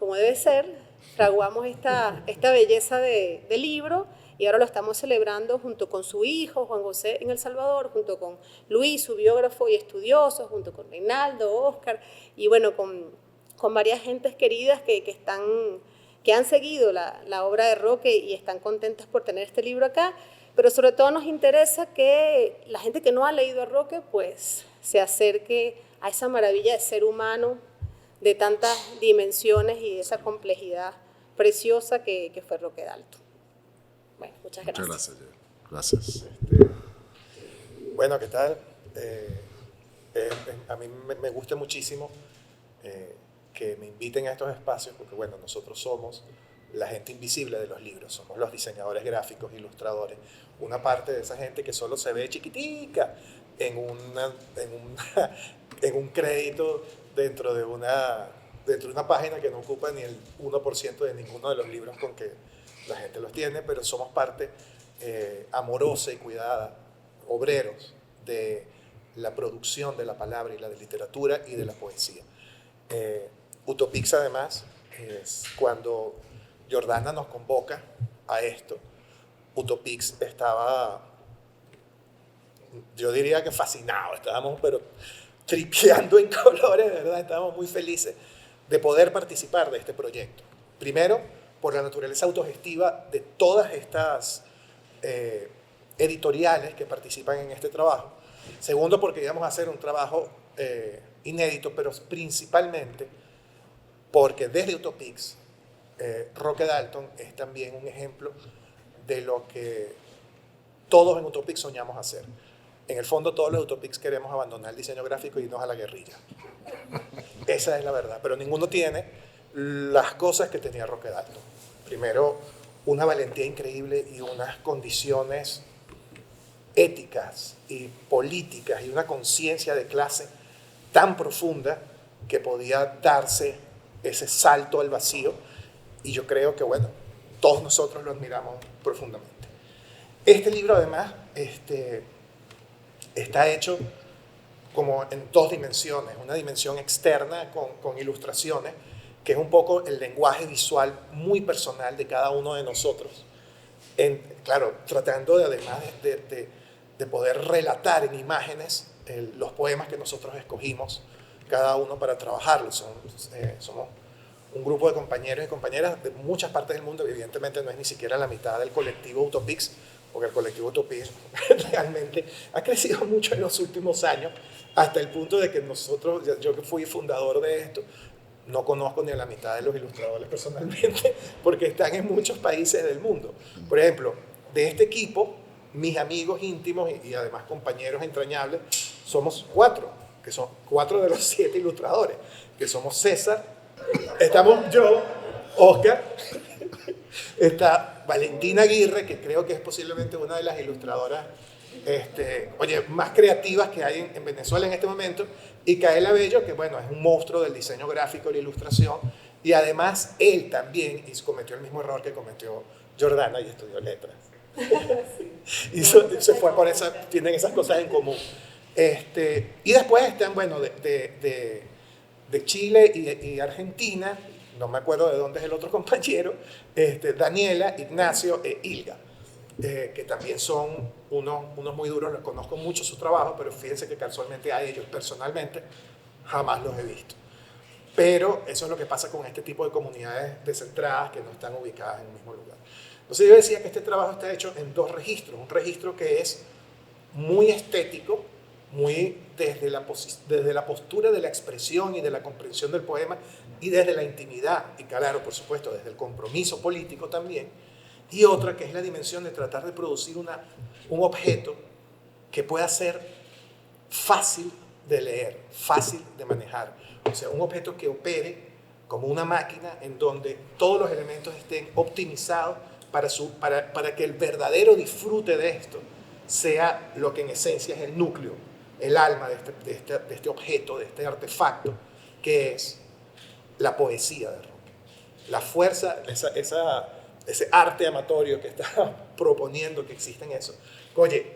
C: como debe ser, fraguamos esta belleza de libro, y ahora lo estamos celebrando junto con su hijo, Juan José, en El Salvador, junto con Luis, su biógrafo y estudioso, junto con Reinaldo, Óscar, y bueno, con varias gentes queridas que han seguido la obra de Roque y están contentas por tener este libro acá, pero sobre todo nos interesa que la gente que no ha leído a Roque, pues se acerque a esa maravilla de ser humano, de tantas dimensiones y de esa complejidad preciosa que fue Roque Dalton. Bueno, muchas gracias.
A: Muchas gracias.
B: Bueno, ¿qué tal? A mí me gusta muchísimo que me inviten a estos espacios porque, bueno, nosotros somos la gente invisible de los libros, somos los diseñadores gráficos, ilustradores, una parte de esa gente que solo se ve chiquitica en un crédito dentro de una dentro de una página que no ocupa ni el 1% de ninguno de los libros con que la gente los tiene, pero somos parte amorosa y cuidada, obreros de la producción de la palabra y la de literatura y de la poesía. Utopix, además, es cuando Jordana nos convoca a esto. Utopix estaba, yo diría que fascinado, estábamos pero tripeando en colores, ¿verdad? Estábamos muy felices de poder participar de este proyecto. Primero, por la naturaleza autogestiva de todas estas editoriales que participan en este trabajo. Segundo, porque íbamos a hacer un trabajo inédito, pero principalmente porque desde Utopix, Roque Dalton es también un ejemplo de lo que todos en Utopix soñamos hacer. En el fondo, todos los Utopix queremos abandonar el diseño gráfico y irnos a la guerrilla. Esa es la verdad, pero ninguno tiene las cosas que tenía Roque Dalton. Primero, una valentía increíble y unas condiciones éticas y políticas y una conciencia de clase tan profunda que podía darse ese salto al vacío, y yo creo que, bueno, todos nosotros lo admiramos profundamente. Este libro, además, está hecho como en dos dimensiones, una dimensión externa con ilustraciones, que es un poco el lenguaje visual muy personal de cada uno de nosotros, claro, tratando de, además de poder relatar en imágenes los poemas que nosotros escogimos, cada uno para trabajarlos. Somos un grupo de compañeros y compañeras de muchas partes del mundo, evidentemente no es ni siquiera la mitad del colectivo Utopix, porque el colectivo Utopix realmente ha crecido mucho en los últimos años, hasta el punto de que nosotros, yo que fui fundador de esto, no conozco ni a la mitad de los ilustradores personalmente, porque están en muchos países del mundo. Por ejemplo, de este equipo, mis amigos íntimos y además compañeros entrañables, somos 4, que son 4 de los 7 ilustradores, que somos César, estamos yo, Oscar, está Valentina Aguirre, que creo que es posiblemente una de las ilustradoras más creativas que hay en Venezuela en este momento, y Kaela Bello, que bueno, es un monstruo del diseño gráfico y la ilustración, y además él también cometió el mismo error que cometió Jordana y estudió letras. Y se fue por tienen esas cosas en común. Y después están, bueno, de Chile y Argentina, no me acuerdo de dónde es el otro compañero, Daniela, Ignacio e Ilga, que también son unos muy duros, los conozco mucho su trabajo, pero fíjense que casualmente a ellos personalmente jamás los he visto. Pero eso es lo que pasa con este tipo de comunidades descentradas que no están ubicadas en el mismo lugar. Entonces yo decía que este trabajo está hecho en 2 registros, un registro que es muy estético, muy desde la postura de la expresión y de la comprensión del poema, y desde la intimidad, y claro, por supuesto, desde el compromiso político también, y otra que es la dimensión de tratar de producir un objeto que pueda ser fácil de leer, fácil de manejar, o sea, un objeto que opere como una máquina en donde todos los elementos estén optimizados para que el verdadero disfrute de esto sea lo que en esencia es el núcleo, el alma de este objeto, de este artefacto, que es la poesía de Roque. La fuerza, ese arte amatorio que está proponiendo que exista en eso. Oye,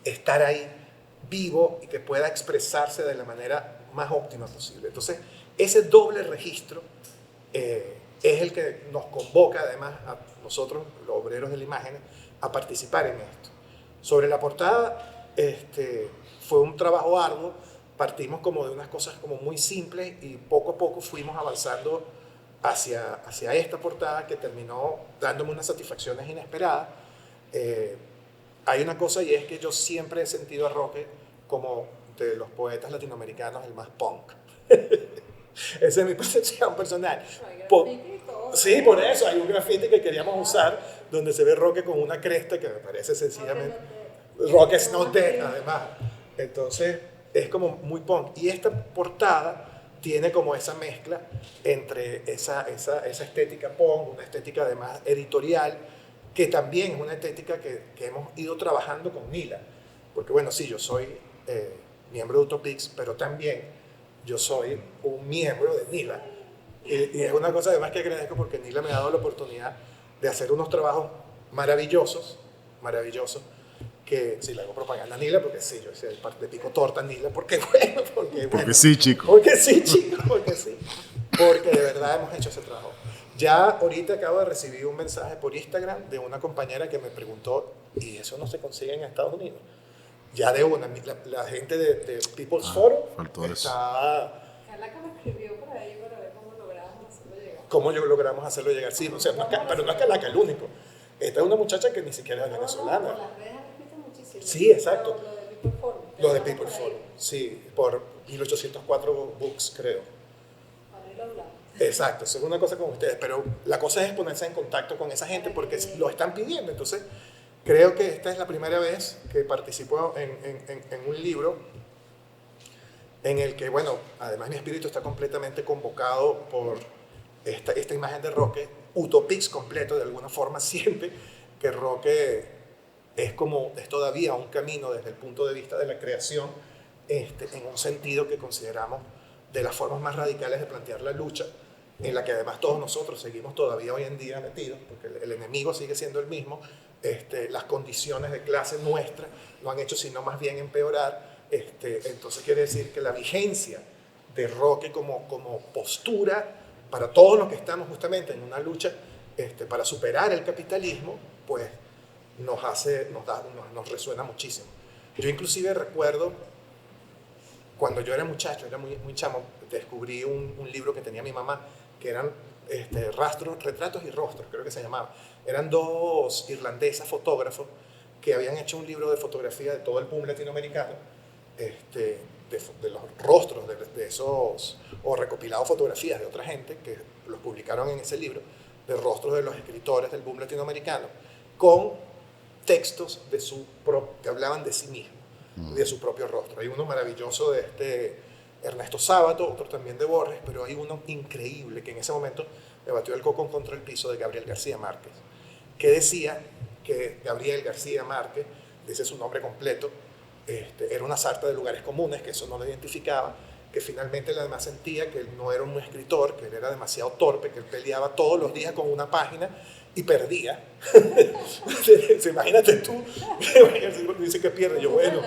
B: estar ahí vivo y que pueda expresarse de la manera más óptima posible. Entonces, ese doble registro es el que nos convoca además a nosotros, los obreros de la imagen, a participar en esto. Sobre la portada, fue un trabajo arduo, partimos como de unas cosas como muy simples y poco a poco fuimos avanzando hacia esta portada que terminó dándome unas satisfacciones inesperadas. Hay una cosa, y es que yo siempre he sentido a Roque como de los poetas latinoamericanos el más punk. Esa es mi percepción personal. Sí, por eso hay un grafiti que queríamos usar donde se ve Roque con una cresta que me parece sencillamente Roque is not dead, además. Entonces es como muy punk, y esta portada tiene como esa mezcla entre esa estética punk, una estética además editorial, que también es una estética que hemos ido trabajando con Nila, porque bueno, sí, yo soy miembro de Utopix, pero también yo soy un miembro de Nila. Y es una cosa además que agradezco porque Nila me ha dado la oportunidad de hacer unos trabajos maravillosos, maravillosos, que si le hago propaganda a Nila, porque sí, yo soy parte de Pico Torta Nila, porque bueno,
A: Porque sí, chico.
B: porque sí, chicos, porque sí. Porque de verdad hemos hecho ese trabajo. Ya ahorita acabo de recibir un mensaje por Instagram de una compañera que me preguntó, ¿y eso no se consigue en Estados Unidos? Ya de una, la gente de People's Forum
A: faltó eso.
B: está...
C: Carla que me escribió por ahí para ver cómo logramos hacerlo llegar.
B: ¿Cómo logramos hacerlo llegar? Sí, o sea, pero no es Calaca el único. Esta es una muchacha que ni siquiera es venezolana.
C: Por las redes han escrito muchísimo.
B: Sí, exacto.
C: Lo de People Forum.
B: Lo de People Forum, sí, por 1804 Books, creo.
C: Ahí lo hablamos.
B: Exacto, eso es una cosa con ustedes, pero la cosa es ponerse en contacto con esa gente porque lo están pidiendo. Entonces, creo que esta es la primera vez que participo en un libro en el que, bueno, además mi espíritu está completamente convocado por esta imagen de Roque. Utopix completo, de alguna forma siente que Roque es todavía un camino desde el punto de vista de la creación, en un sentido que consideramos de las formas más radicales de plantear la lucha, en la que además todos nosotros seguimos todavía hoy en día metidos, porque el enemigo sigue siendo el mismo. Las condiciones de clase nuestras no han hecho sino más bien empeorar. Entonces quiere decir que la vigencia de Roque como postura para todos los que estamos justamente en una lucha para superar el capitalismo, pues nos resuena muchísimo. Yo inclusive recuerdo cuando yo era muchacho, era muy chamo, descubrí un libro que tenía mi mamá, que eran retratos y rostros, creo que se llamaba. Eran dos irlandesas fotógrafos que habían hecho un libro de fotografía de todo el boom latinoamericano, de los rostros de esos, o recopilado fotografías de otra gente que los publicaron en ese libro, de rostros de los escritores del boom latinoamericano, con textos que hablaban de sí mismos, de su propio rostro. Hay uno maravilloso de Ernesto Sábato, otro también de Borges, pero hay uno increíble que en ese momento me batió el coco contra el piso, de Gabriel García Márquez, que decía que Gabriel García Márquez, dice su nombre completo, era una sarta de lugares comunes, que eso no lo identificaba, que finalmente él además sentía que él no era un buen escritor, que él era demasiado torpe, que él peleaba todos los días con una página y perdía. Imagínate tú, dice que pierde. Yo, bueno,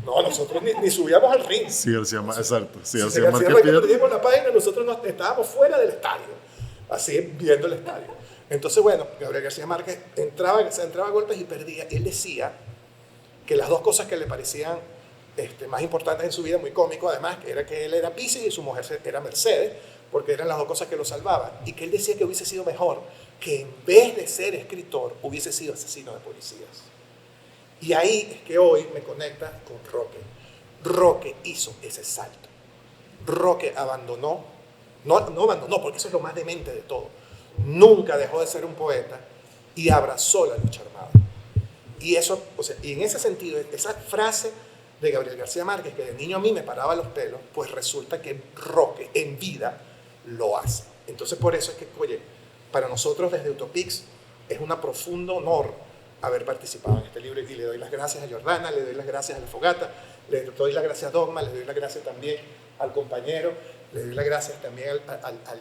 B: no, nosotros ni subíamos al ring.
A: Sí, García Márquez, exacto. Sí,
B: Si
A: García
B: García
A: Márquez
B: Márquez
A: pierde.
B: perdía con la página, nosotros estábamos fuera del estadio, así viendo el estadio. Entonces, bueno, Gabriel García Márquez entraba a golpes y perdía. Él decía que las dos cosas que le parecían más importantes en su vida, muy cómico además, era que él era Piscis y su mujer era Mercedes, porque eran las dos cosas que lo salvaban. Y que él decía que hubiese sido mejor que en vez de ser escritor, hubiese sido asesino de policías. Y ahí es que hoy me conecta con Roque. Roque hizo ese salto. Roque abandonó, no abandonó, porque eso es lo más demente de todo. Nunca dejó de ser un poeta y abrazó la lucha armada. Y eso, y en ese sentido, esa frase de Gabriel García Márquez, que de niño a mí me paraba los pelos, pues resulta que Roque en vida lo hace. Entonces por eso es que, oye, para nosotros desde Utopix es un profundo honor haber participado en este libro, y le doy las gracias a Jordana, le doy las gracias a La Fogata, le doy las gracias a Dogma, le doy las gracias también al compañero, le doy las gracias también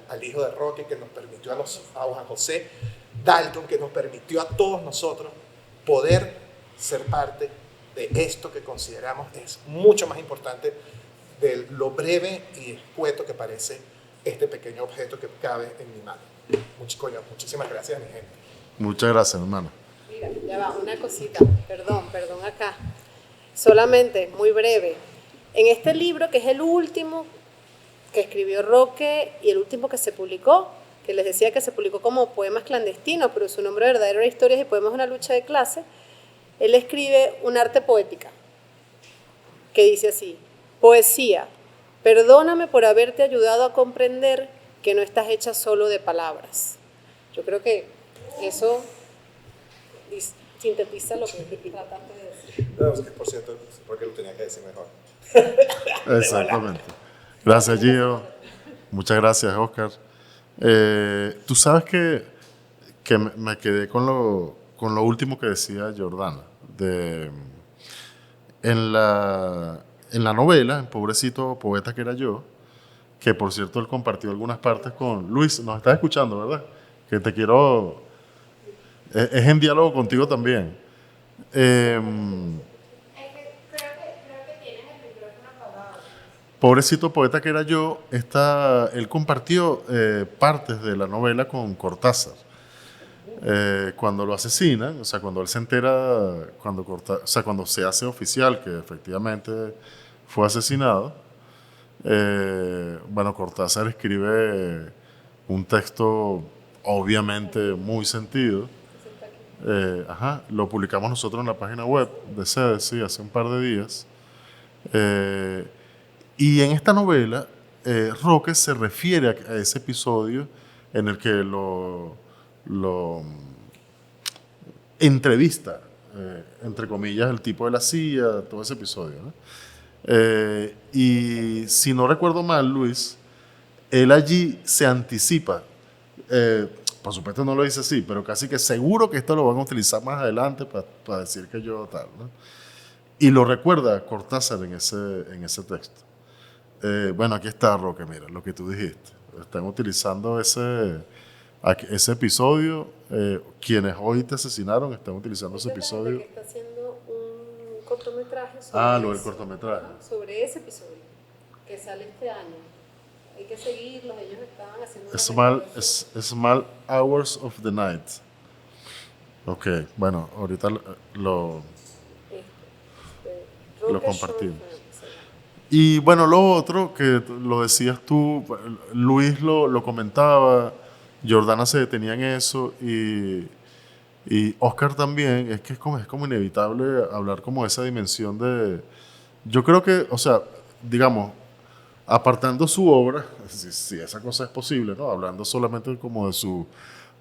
B: al hijo de Roque, que nos permitió, a Juan José Dalton, que nos permitió a todos nosotros poder ser parte de esto que consideramos es mucho más importante de lo breve y escueto que parece este pequeño objeto que cabe en mi mano. Muchísimas gracias, mi gente.
A: Muchas gracias, hermano.
C: Mira, ya va, una cosita, perdón acá. Solamente, muy breve. En este libro, que es el último que escribió Roque y el último que se publicó, que les decía que se publicó como Poemas Clandestinos, pero su nombre verdadero era Historias y Poemas de una lucha de clase, él escribe un arte poética, que dice así: poesía, perdóname por haberte ayudado a comprender que no estás hecha solo de palabras. Yo creo que eso sintetiza lo que trataste de decir.
B: No, por cierto, porque lo tenía que decir mejor.
A: Exactamente. Gracias, Gio. Muchas gracias, Oscar. Tú sabes que me quedé con lo último que decía Jordana. En la novela, en Pobrecito Poeta que era yo, que por cierto él compartió algunas partes con Luis, nos estás escuchando, ¿verdad? Que te quiero, es en diálogo contigo también. Pobrecito poeta que era yo, él compartió partes de la novela con Cortázar. Cuando lo asesinan, o sea, cuando él se entera, o sea, cuando se hace oficial que efectivamente fue asesinado, bueno, Cortázar escribe un texto obviamente muy sentido. Ajá, lo publicamos nosotros en la página web de SEDES, sí, hace un par de días. Y en esta novela, Roque se refiere a ese episodio en el que lo entrevista, entre comillas, el tipo de la CIA, todo ese episodio, ¿no? Y si no recuerdo mal, Luis, él allí se anticipa, por supuesto no lo dice así, pero casi que seguro que esto lo van a utilizar más adelante para decir que yo tal, ¿no? Y lo recuerda Cortázar en ese texto. Bueno, aquí está, Roque, mira, lo que tú dijiste. Están utilizando ese episodio, quienes hoy te asesinaron están utilizando ese episodio.
C: Que está haciendo un cortometraje
A: lo del cortometraje.
C: sobre ese episodio, que sale este año. Hay que seguirlos, ellos estaban haciendo
A: Small Hours of the Night. Ok, bueno, ahorita lo compartimos. Y bueno, lo otro que lo decías tú, Luis lo comentaba, Jordana se detenía en eso y Oscar también, es que es como inevitable hablar como de esa dimensión de... Yo creo que, o sea, digamos, apartando su obra, si esa cosa es posible, ¿no? Hablando solamente como de su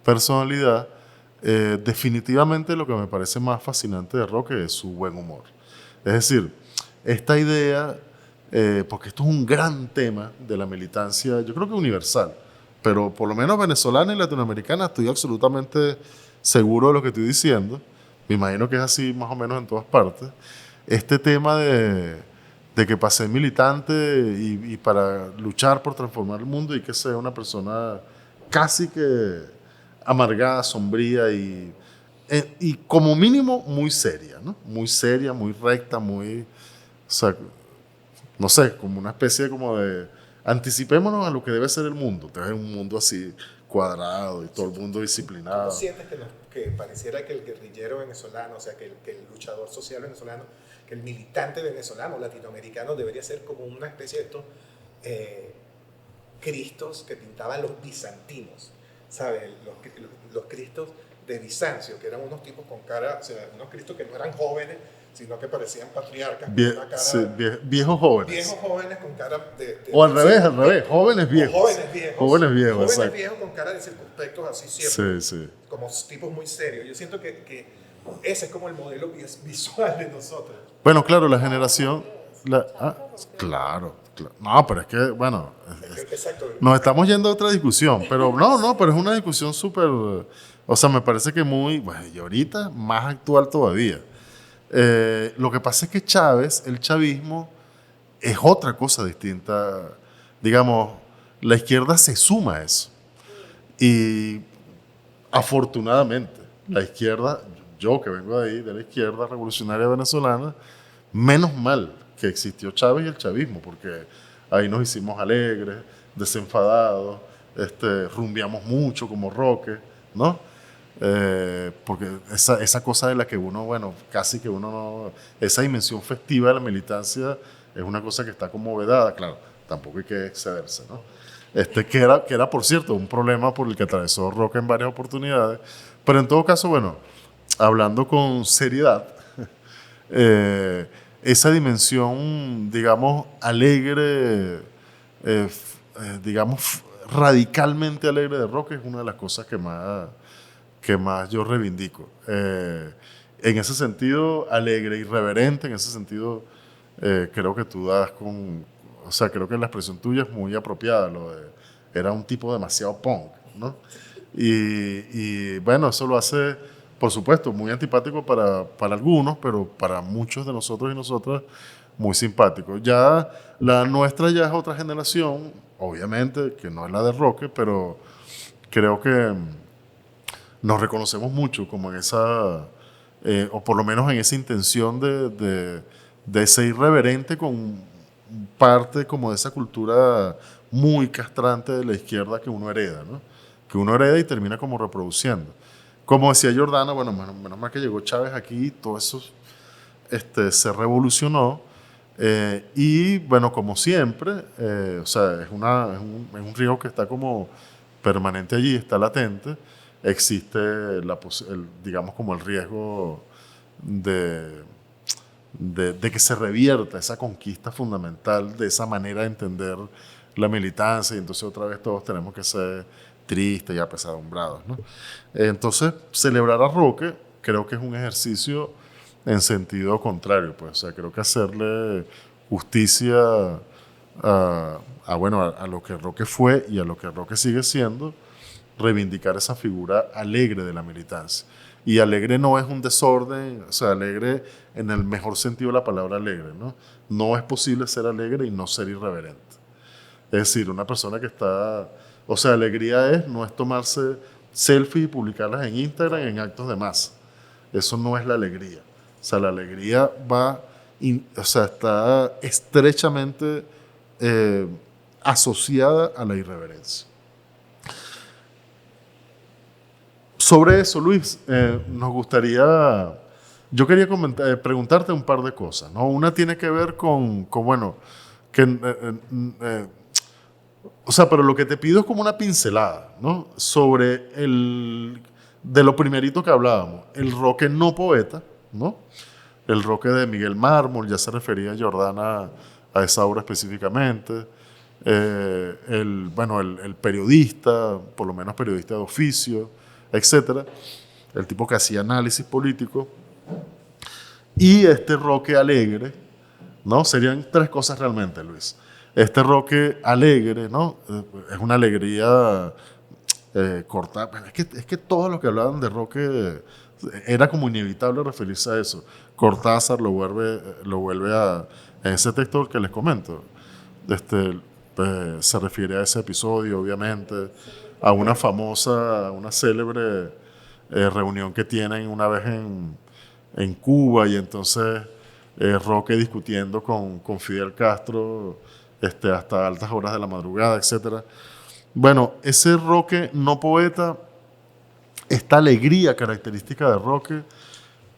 A: personalidad, definitivamente lo que me parece más fascinante de Roque es su buen humor. Es decir, esta idea, porque esto es un gran tema de la militancia, yo creo que universal, pero por lo menos venezolana y latinoamericana estoy absolutamente seguro de lo que estoy diciendo. Me imagino que es así más o menos en todas partes. Este tema de que para ser militante y para luchar por transformar el mundo y que sea una persona casi que amargada, sombría y como mínimo muy seria, ¿no? Muy seria, muy recta, muy, o sea, no sé, como una especie como de anticipémonos a lo que debe ser el mundo. Entonces es un mundo así cuadrado y todo el mundo disciplinado.
B: ¿Tú sientes que pareciera que el guerrillero venezolano, o sea, que el luchador social venezolano, que el militante venezolano, latinoamericano, debería ser como una especie de estos cristos que pintaban los bizantinos, ¿sabes? Los cristos de Bizancio, que eran unos tipos con cara, o sea, unos cristos que no eran jóvenes, sino que parecían patriarcas. Con una cara,
A: sí, viejos jóvenes.
B: Viejos jóvenes con cara de
A: o al revés, jóvenes viejos.
B: Jóvenes viejos.
A: Jóvenes viejos,
B: jóvenes viejos con cara de circunspectos así siempre. Sí, sí. Como tipos muy serios. Yo siento que ese es como el modelo visual de nosotros.
A: Bueno, claro, la generación... claro. No, pero es que, bueno,
B: exacto.
A: Nos estamos yendo a otra discusión, pero pero es una discusión súper, o sea, me parece que muy, bueno, y ahorita más actual todavía. Lo que pasa es que Chávez, el chavismo, es otra cosa distinta. Digamos, la izquierda se suma a eso. Y afortunadamente, la izquierda, yo que vengo de ahí, de la izquierda revolucionaria venezolana, menos mal que existió Chávez y el chavismo, porque ahí nos hicimos alegres, desenfadados, rumbeamos mucho como Roque, ¿no? Porque esa cosa de la que uno, bueno, casi que uno no... Esa dimensión festiva de la militancia es una cosa que está como vedada, claro, tampoco hay que excederse, ¿no? Que era, por cierto, un problema por el que atravesó Roque en varias oportunidades, pero en todo caso, bueno, hablando con seriedad, esa dimensión, digamos, alegre, digamos, radicalmente alegre de Roque es una de las cosas que más yo reivindico. En ese sentido, alegre, irreverente, en ese sentido, creo que tú das o sea, creo que la expresión tuya es muy apropiada, era un tipo demasiado punk, ¿no? Y bueno, eso lo hace por supuesto, muy antipático para algunos, pero para muchos de nosotros y nosotras, muy simpático. Ya la nuestra ya es otra generación, obviamente, que no es la de Roque, pero creo que nos reconocemos mucho como en esa, o por lo menos en esa intención de ser irreverente con parte como de esa cultura muy castrante de la izquierda que uno hereda, ¿no? Que uno hereda y termina como reproduciendo. Como decía Jordana, bueno, menos mal que llegó Chávez aquí, todo eso se revolucionó. Y bueno, como siempre, o sea, es un riesgo que está como permanente allí, está latente. Existe, digamos, como el riesgo de, de que se revierta esa conquista fundamental de esa manera de entender la militancia y entonces otra vez todos tenemos que ser tristes y apesadumbrados, ¿no? Entonces, celebrar a Roque creo que es un ejercicio en sentido contrario, pues, o sea, creo que hacerle justicia bueno, a lo que Roque fue y a lo que Roque sigue siendo, reivindicar esa figura alegre de la militancia. Y alegre no es un desorden, o sea, alegre en el mejor sentido de la palabra alegre, ¿no? No es posible ser alegre y no ser irreverente. Es decir, una persona que está, o sea, alegría es no es tomarse selfies y publicarlas en Instagram en actos de masa. Eso no es la alegría. O sea, la alegría va, o sea, está estrechamente eh, asociada a la irreverencia. Sobre eso, Luis, nos gustaría, yo quería preguntarte un par de cosas, ¿no? Una tiene que ver bueno, que, o sea, pero lo que te pido es como una pincelada, ¿no? Sobre de lo primerito que hablábamos, el Roque no poeta, ¿no? El Roque de Miguel Mármol, ya se refería a Jordana a esa obra específicamente. Bueno, el periodista, por lo menos periodista de oficio, etcétera, el tipo que hacía análisis político, y este Roque alegre, ¿no? Serían tres cosas realmente, Luis. Este Roque alegre, ¿no? Es una alegría corta. Es que todo lo que hablaban de Roque era como inevitable referirse a eso. Cortázar lo vuelve en ese texto que les comento. Se refiere a ese episodio, obviamente, a una famosa, una célebre reunión que tienen una vez en Cuba y entonces Roque discutiendo con Fidel Castro hasta altas horas de la madrugada, etcétera. Bueno, ese Roque no poeta, esta alegría característica de Roque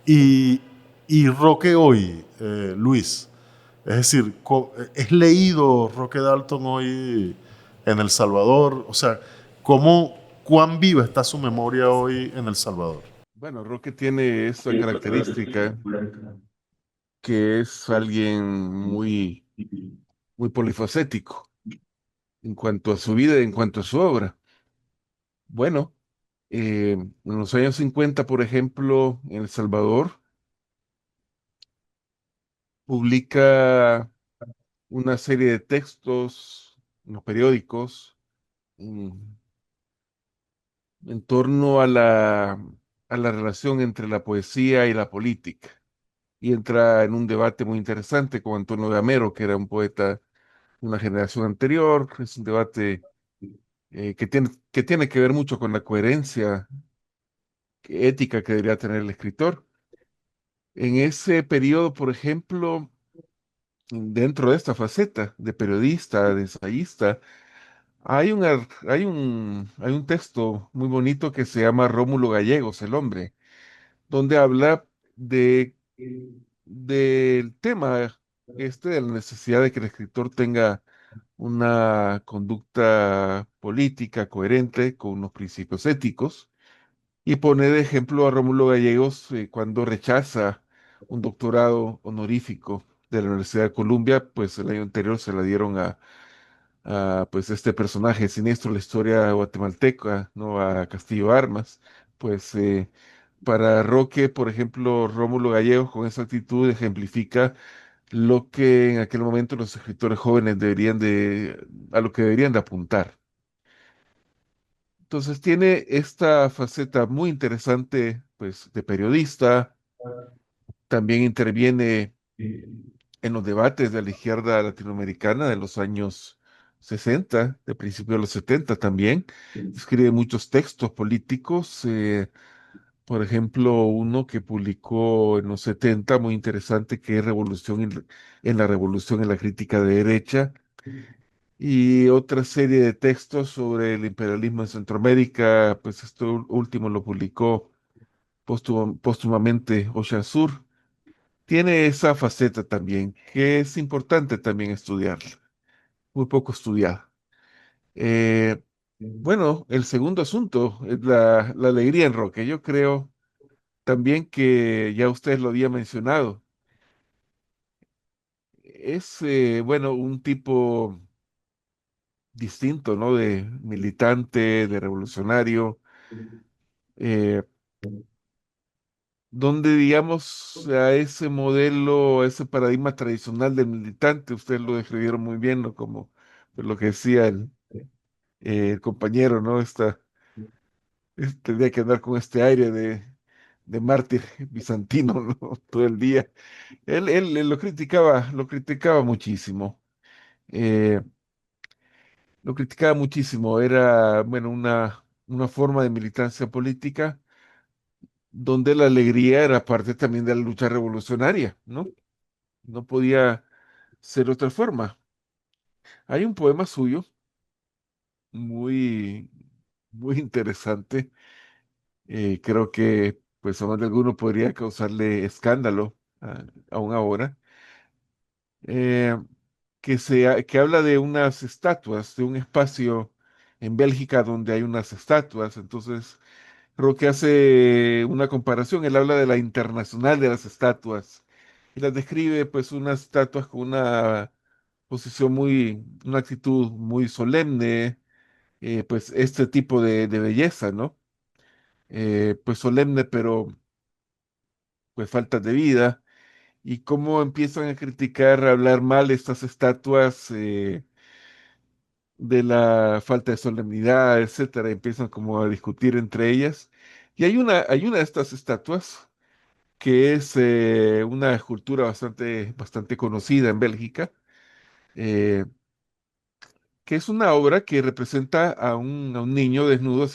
A: y, y Roque hoy, Luis, es decir, es leído Roque Dalton hoy en El Salvador, o sea, cuán viva está su memoria hoy en El Salvador.
D: Bueno, Roque tiene esa característica que es alguien muy polifacético en cuanto a su vida y en cuanto a su obra. Bueno, en los años 50, por ejemplo, en El Salvador, publica una serie de textos en los periódicos mm, en torno a a la relación entre la poesía y la política. Y entra en un debate muy interesante con Antonio Gamero, que era un poeta de una generación anterior. Es un debate que tiene que ver mucho con la coherencia ética que debería tener el escritor. En ese periodo, por ejemplo, dentro de esta faceta de periodista, de ensayista, hay un texto muy bonito que se llama Rómulo Gallegos, el hombre, donde habla de, del tema de la necesidad de que el escritor tenga una conducta política coherente con unos principios éticos y pone de ejemplo a Rómulo Gallegos cuando rechaza un doctorado honorífico de la Universidad de Columbia, pues el año anterior se la dieron pues este personaje siniestro de la historia guatemalteca, ¿no? A Castillo Armas. Pues para Roque, por ejemplo, Rómulo Gallegos con esa actitud ejemplifica lo que en aquel momento los escritores jóvenes a lo que deberían de apuntar. Entonces tiene esta faceta muy interesante, pues, de periodista. También interviene en los debates de la izquierda latinoamericana de los años 60, de principios de los 70 también. Escribe muchos textos políticos, por ejemplo, uno que publicó en los 70, muy interesante, que es en la Revolución en la crítica de derecha, y otra serie de textos sobre el imperialismo en Centroamérica, pues esto último lo publicó póstumamente Ocean Sur. Tiene esa faceta también, que es importante también estudiarla, muy poco estudiada. Eh, bueno, el segundo asunto es la alegría en Roque. Yo creo también que ya usted lo había mencionado. Es, bueno, un tipo distinto, ¿no? De militante, de revolucionario, eh, donde, digamos, a ese modelo, a ese paradigma tradicional del militante, usted lo describieron muy bien, ¿no? Como pues, lo que decía el compañero, ¿no? Tendría que andar con este aire de mártir bizantino, ¿no? Todo el día. Él lo criticaba muchísimo. eh, lo criticaba muchísimo. Era, bueno, una forma de militancia política donde la alegría era parte también de la lucha revolucionaria, ¿no? No podía ser otra forma. Hay un poema suyo muy, muy interesante. Creo que, pues, a más de alguno podría causarle escándalo aún ahora. eh, que habla de unas estatuas, de un espacio en Bélgica donde hay unas estatuas. Entonces, creo que hace una comparación. Él habla de la internacional de las estatuas y las describe, pues, unas estatuas con una posición una actitud muy solemne, pues, este tipo de belleza, ¿no? Pues solemne, pero pues faltas de vida. Y cómo empiezan a criticar, a hablar mal estas estatuas, de la falta de solemnidad, etcétera, empiezan como a discutir entre ellas. Y hay una de estas estatuas que es una escultura bastante conocida en Bélgica, eh, que es una obra que representa a un niño desnudo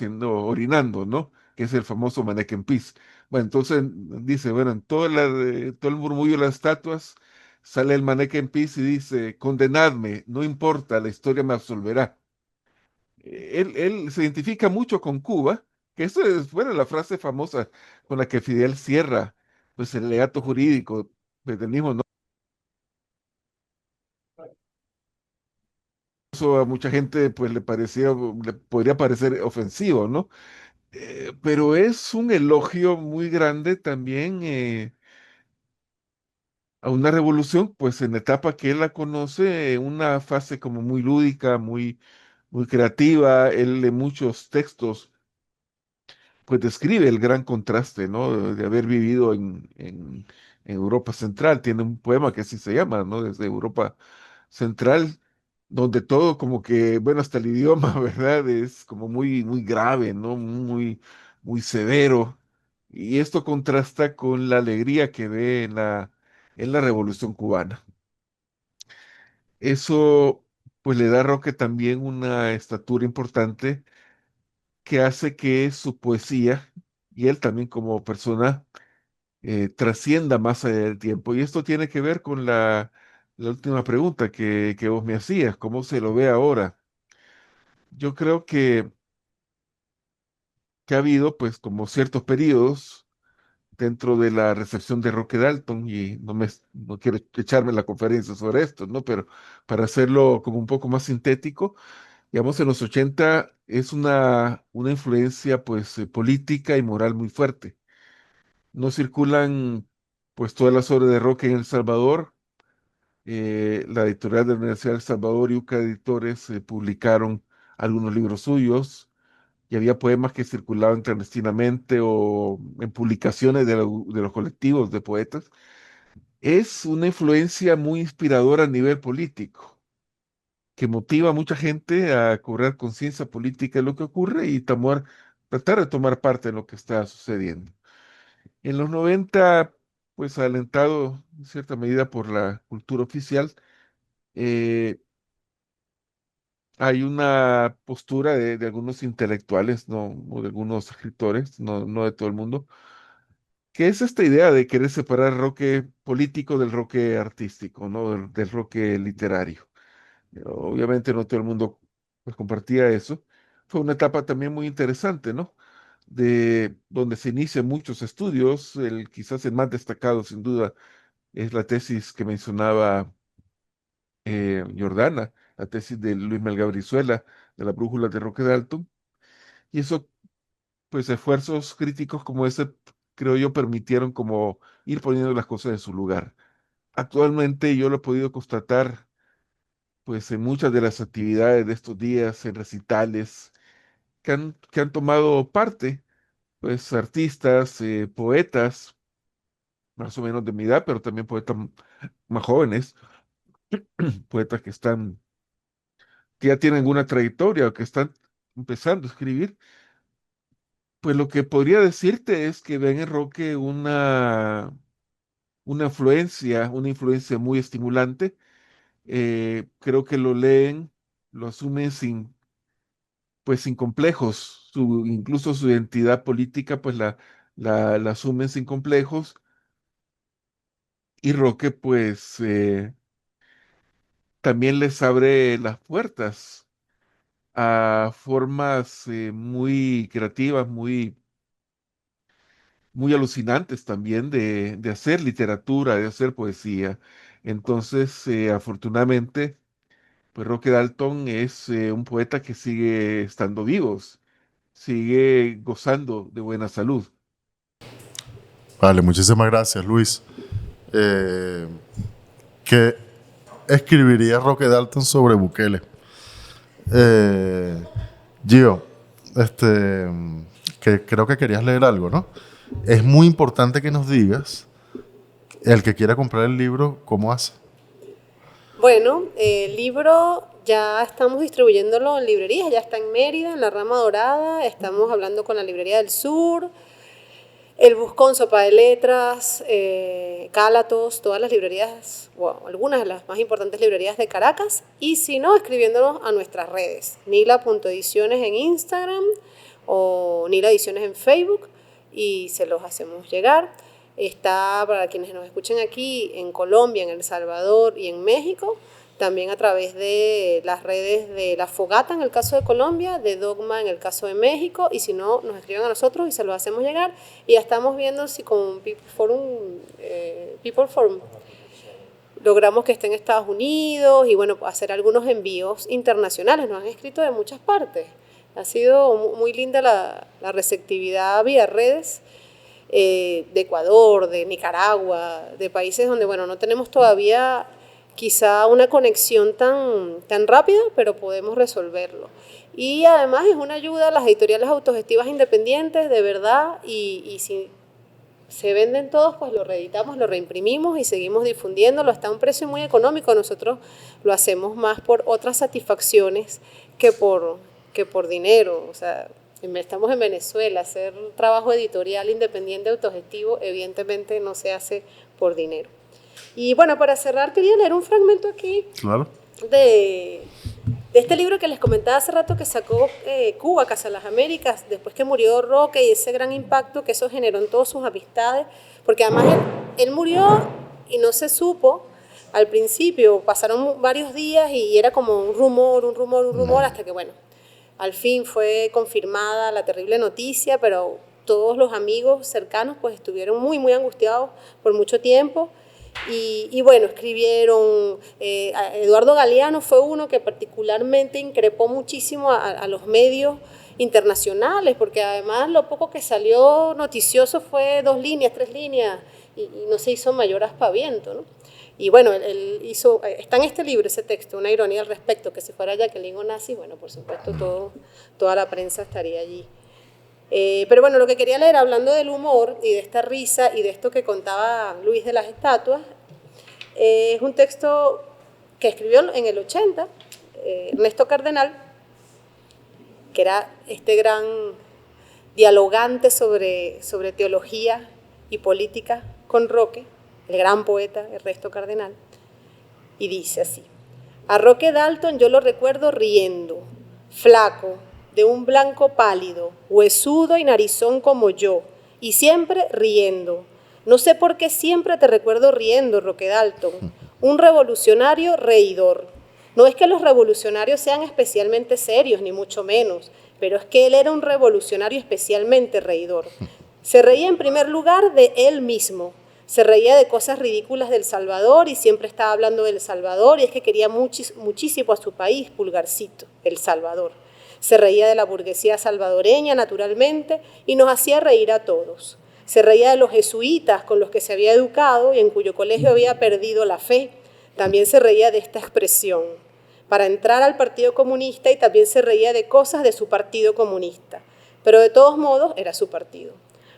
D: orinando, ¿no? Que es el famoso Manneken Pis. Bueno, entonces dice, bueno, en todo el murmullo de las estatuas sale el Manneken Pis y dice, condenadme, no importa, la historia me absolverá. Él se identifica mucho con Cuba, que eso es, bueno, la frase famosa con la que Fidel cierra, pues, el legato jurídico, pues, del mismo, ¿no? Eso a mucha gente, pues, le podría parecer ofensivo, ¿no? Pero es un elogio muy grande también, a una revolución, pues, en la etapa que él la conoce, una fase como muy lúdica, muy creativa. Él lee muchos textos, pues describe el gran contraste, ¿no? De haber vivido en Europa Central. Tiene un poema que así se llama, ¿no? Desde Europa Central, donde todo como que, bueno, hasta el idioma, ¿verdad? Es como muy grave, ¿no? Muy severo. Y esto contrasta con la alegría que ve en la Revolución Cubana. Eso, pues, le da a Roque también una estatura importante que hace que su poesía y él también como persona trascienda más allá del tiempo. Y esto tiene que ver con la última pregunta que vos me hacías, ¿cómo se lo ve ahora? Yo creo que ha habido, pues, como ciertos periodos dentro de la recepción de Roque Dalton, y no quiero echarme la conferencia sobre esto, ¿no? Pero para hacerlo como un poco más sintético, digamos, en los 80 es una influencia, pues, política y moral muy fuerte. No circulan, pues, todas las obras de Roque en El Salvador. La editorial de la Universidad de El Salvador y UCA Editores publicaron algunos libros suyos, y había poemas que circulaban clandestinamente o en publicaciones de los colectivos de poetas. Es una influencia muy inspiradora a nivel político, que motiva a mucha gente a cobrar conciencia política de lo que ocurre y tratar de tomar parte en lo que está sucediendo. En los 90, pues alentado en cierta medida por la cultura oficial, eh, hay una postura de algunos intelectuales, ¿no? O de algunos escritores, no de todo el mundo, que es esta idea de querer separar el roque político del roque artístico, ¿no? Del roque literario. Obviamente no todo el mundo pues, compartía eso. Fue una etapa también muy interesante, ¿no? De donde se inician muchos estudios. Quizás el más destacado, sin duda, es la tesis que mencionaba Jordana, la tesis de Luis Melgar Brizuela, de la brújula de Roque Dalton. Y eso, pues, esfuerzos críticos como ese, creo yo, permitieron como ir poniendo las cosas en su lugar. Actualmente yo lo he podido constatar, pues, en muchas de las actividades de estos días, en recitales, que han tomado parte, pues, artistas, poetas, más o menos de mi edad, pero también poetas más jóvenes, poetas que ya tienen alguna trayectoria o que están empezando a escribir. Pues lo que podría decirte es que ven en Roque una influencia muy estimulante. Creo que lo leen, lo asumen sin complejos. Incluso su identidad política, pues la asumen sin complejos. Y Roque, pues, también les abre las puertas a formas muy creativas, muy alucinantes también de hacer literatura, de hacer poesía. Entonces, afortunadamente, pues Roque Dalton es un poeta que sigue estando vivos, sigue gozando de buena salud.
A: Vale, muchísimas gracias, Luis. Eh, ¿Qué escribiría Roque Dalton sobre Bukele? Eh, Gio, este, que creo que querías leer algo, ¿no? Es muy importante que nos digas, el que quiera comprar el libro, ¿cómo hace?
C: Bueno, el libro ya estamos distribuyéndolo en librerías, ya está en Mérida, en la Rama Dorada, estamos hablando con la Librería del Sur, el Buscón, Sopa de Letras, Cálatos, todas las librerías, bueno, algunas de las más importantes librerías de Caracas, y si no, escribiéndonos a nuestras redes, nila.ediciones en Instagram o Nila Ediciones en Facebook, y se los hacemos llegar. Está para quienes nos escuchen aquí en Colombia, en El Salvador y en México, también a través de las redes de La Fogata en el caso de Colombia, de Dogma en el caso de México, y si no, nos escriben a nosotros y se los hacemos llegar. Y ya estamos viendo si con People Forum logramos que esté en Estados Unidos y bueno, hacer algunos envíos internacionales. Nos han escrito de muchas partes. Ha sido muy linda la receptividad vía redes. De Ecuador, de Nicaragua, de países donde, bueno, no tenemos todavía quizá una conexión tan rápida, pero podemos resolverlo. Y además es una ayuda a las editoriales autogestivas independientes, de verdad, y si se venden todos, pues lo reeditamos, lo reimprimimos y seguimos difundiéndolo. Está a un precio muy económico. Nosotros lo hacemos más por otras satisfacciones que por dinero. O sea, estamos en Venezuela, hacer trabajo editorial independiente autogestivo evidentemente no se hace por dinero. Y bueno, para cerrar quería leer un fragmento aquí
A: Claro.
C: de este libro que les comentaba hace rato que sacó Cuba, Casa de las Américas, después que murió Roque y ese gran impacto que eso generó en todas sus amistades, porque además él murió y no se supo al principio, pasaron varios días y era como un rumor, hasta que bueno, al fin fue confirmada la terrible noticia, pero todos los amigos cercanos pues estuvieron muy angustiados por mucho tiempo. Y bueno, escribieron, Eduardo Galeano fue uno que particularmente increpó muchísimo a los medios internacionales, porque además lo poco que salió noticioso fue 2 líneas, 3 líneas, y no se hizo mayor aspaviento, ¿no? Y bueno, él hizo, está en este libro ese texto, una ironía al respecto, que si fuera Jacqueline Onassis, bueno, por supuesto toda la prensa estaría allí. Pero bueno, lo que quería leer, hablando del humor y de esta risa y de esto que contaba Luis de las estatuas, es un texto que escribió en el 80, Ernesto Cardenal, que era este gran dialogante sobre teología y política con Roque, el gran poeta Ernesto Cardenal, y dice así: a Roque Dalton yo lo recuerdo riendo, flaco, de un blanco pálido, huesudo y narizón como yo, y siempre riendo. No sé por qué siempre te recuerdo riendo, Roque Dalton, un revolucionario reidor. No es que los revolucionarios sean especialmente serios, ni mucho menos, pero es que él era un revolucionario especialmente reidor. Se reía en primer lugar de él mismo, se reía de cosas ridículas del Salvador y siempre estaba hablando del Salvador, y es que quería muchísimo a su país, Pulgarcito, El Salvador. Se reía de la burguesía salvadoreña, naturalmente, y nos hacía reír a todos. Se reía de los jesuitas con los que se había educado y en cuyo colegio había perdido la fe. También se reía de esta expresión para entrar al Partido Comunista, y también se reía de cosas de su Partido Comunista. Pero de todos modos era su partido.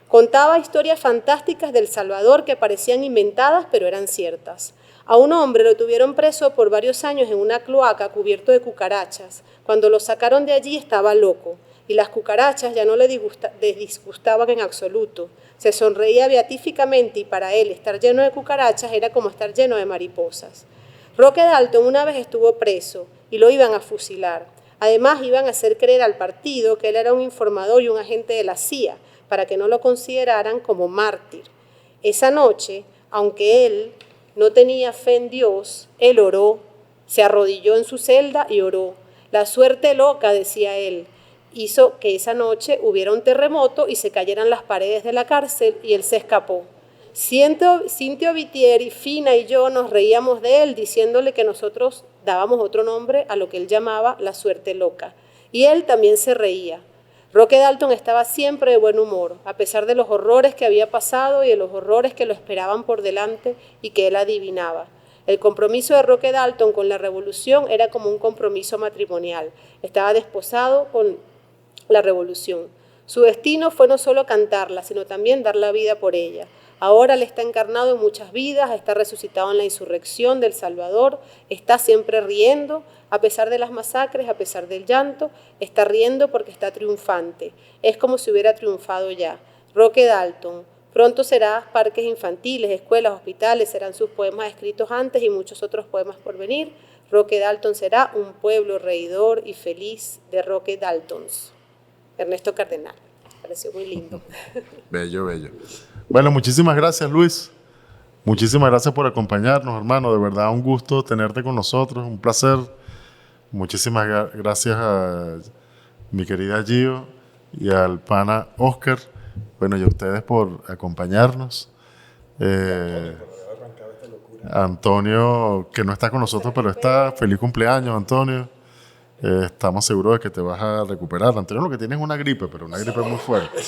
C: Contaba historias fantásticas del Salvador que parecían inventadas, pero eran ciertas. A un hombre lo tuvieron preso por varios años en una cloaca cubierto de cucarachas. Cuando lo sacaron de allí estaba loco, y las cucarachas ya no le disgustaban en absoluto. Se sonreía beatíficamente, y para él estar lleno de cucarachas era como estar lleno de mariposas. Roque Dalton una vez estuvo preso y lo iban a fusilar. Además, iban a hacer creer al partido que él era un informador y un agente de la CIA, para que no lo consideraran como mártir. Esa noche, aunque él no tenía fe en Dios, él oró, se arrodilló en su celda y oró. La suerte loca, decía él, hizo que esa noche hubiera un terremoto y se cayeran las paredes de la cárcel, y él se escapó. Cintio Vitieri, Fina y yo nos reíamos de él, diciéndole que nosotros dábamos otro nombre a lo que él llamaba la suerte loca. Y él también se reía. Roque Dalton estaba siempre de buen humor, a pesar de los horrores que había pasado y de los horrores que lo esperaban por delante y que él adivinaba. El compromiso de Roque Dalton con la revolución era como un compromiso matrimonial. Estaba desposado con la revolución. Su destino fue no solo cantarla, sino también dar la vida por ella. Ahora él está encarnado en muchas vidas, está resucitado en la insurrección del Salvador, está siempre riendo, a pesar de las masacres, a pesar del llanto, está riendo porque está triunfante. Es como si hubiera triunfado ya. Roque Dalton. Pronto será parques infantiles, escuelas, hospitales, serán sus poemas escritos antes y muchos otros poemas por venir. Roque Dalton será un pueblo reidor y feliz de Roque Daltons. Ernesto Cardenal. Pareció muy lindo.
A: Bello, bello. Bueno, muchísimas gracias, Luis. Muchísimas gracias por acompañarnos, hermano. De verdad, un gusto tenerte con nosotros, un placer. Muchísimas gracias a mi querida Gio y al pana Oscar. Bueno, y a ustedes por acompañarnos. Antonio, que no está con nosotros, pero está. Feliz cumpleaños, Antonio. Estamos seguros de que te vas a recuperar. Antonio, lo que tienes es una gripe, pero una gripe muy fuerte.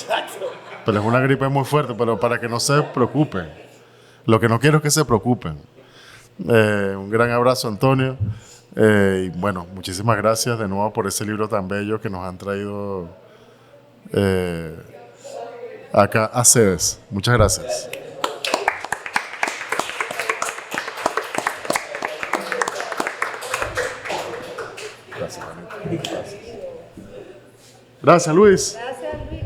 A: Pero es una gripe muy fuerte, pero para que no se preocupen. Lo que no quiero es que se preocupen. Un gran abrazo, Antonio. Y bueno, muchísimas gracias de nuevo por ese libro tan bello que nos han traído acá a CEDES. Muchas gracias. Gracias, Anita. Gracias. Gracias, Luis.
C: Gracias, Luis,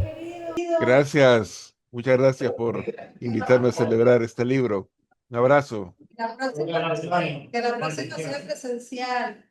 C: querido.
D: Gracias, muchas gracias por invitarme a celebrar este libro. Un abrazo.
C: Que la próxima sea presencial.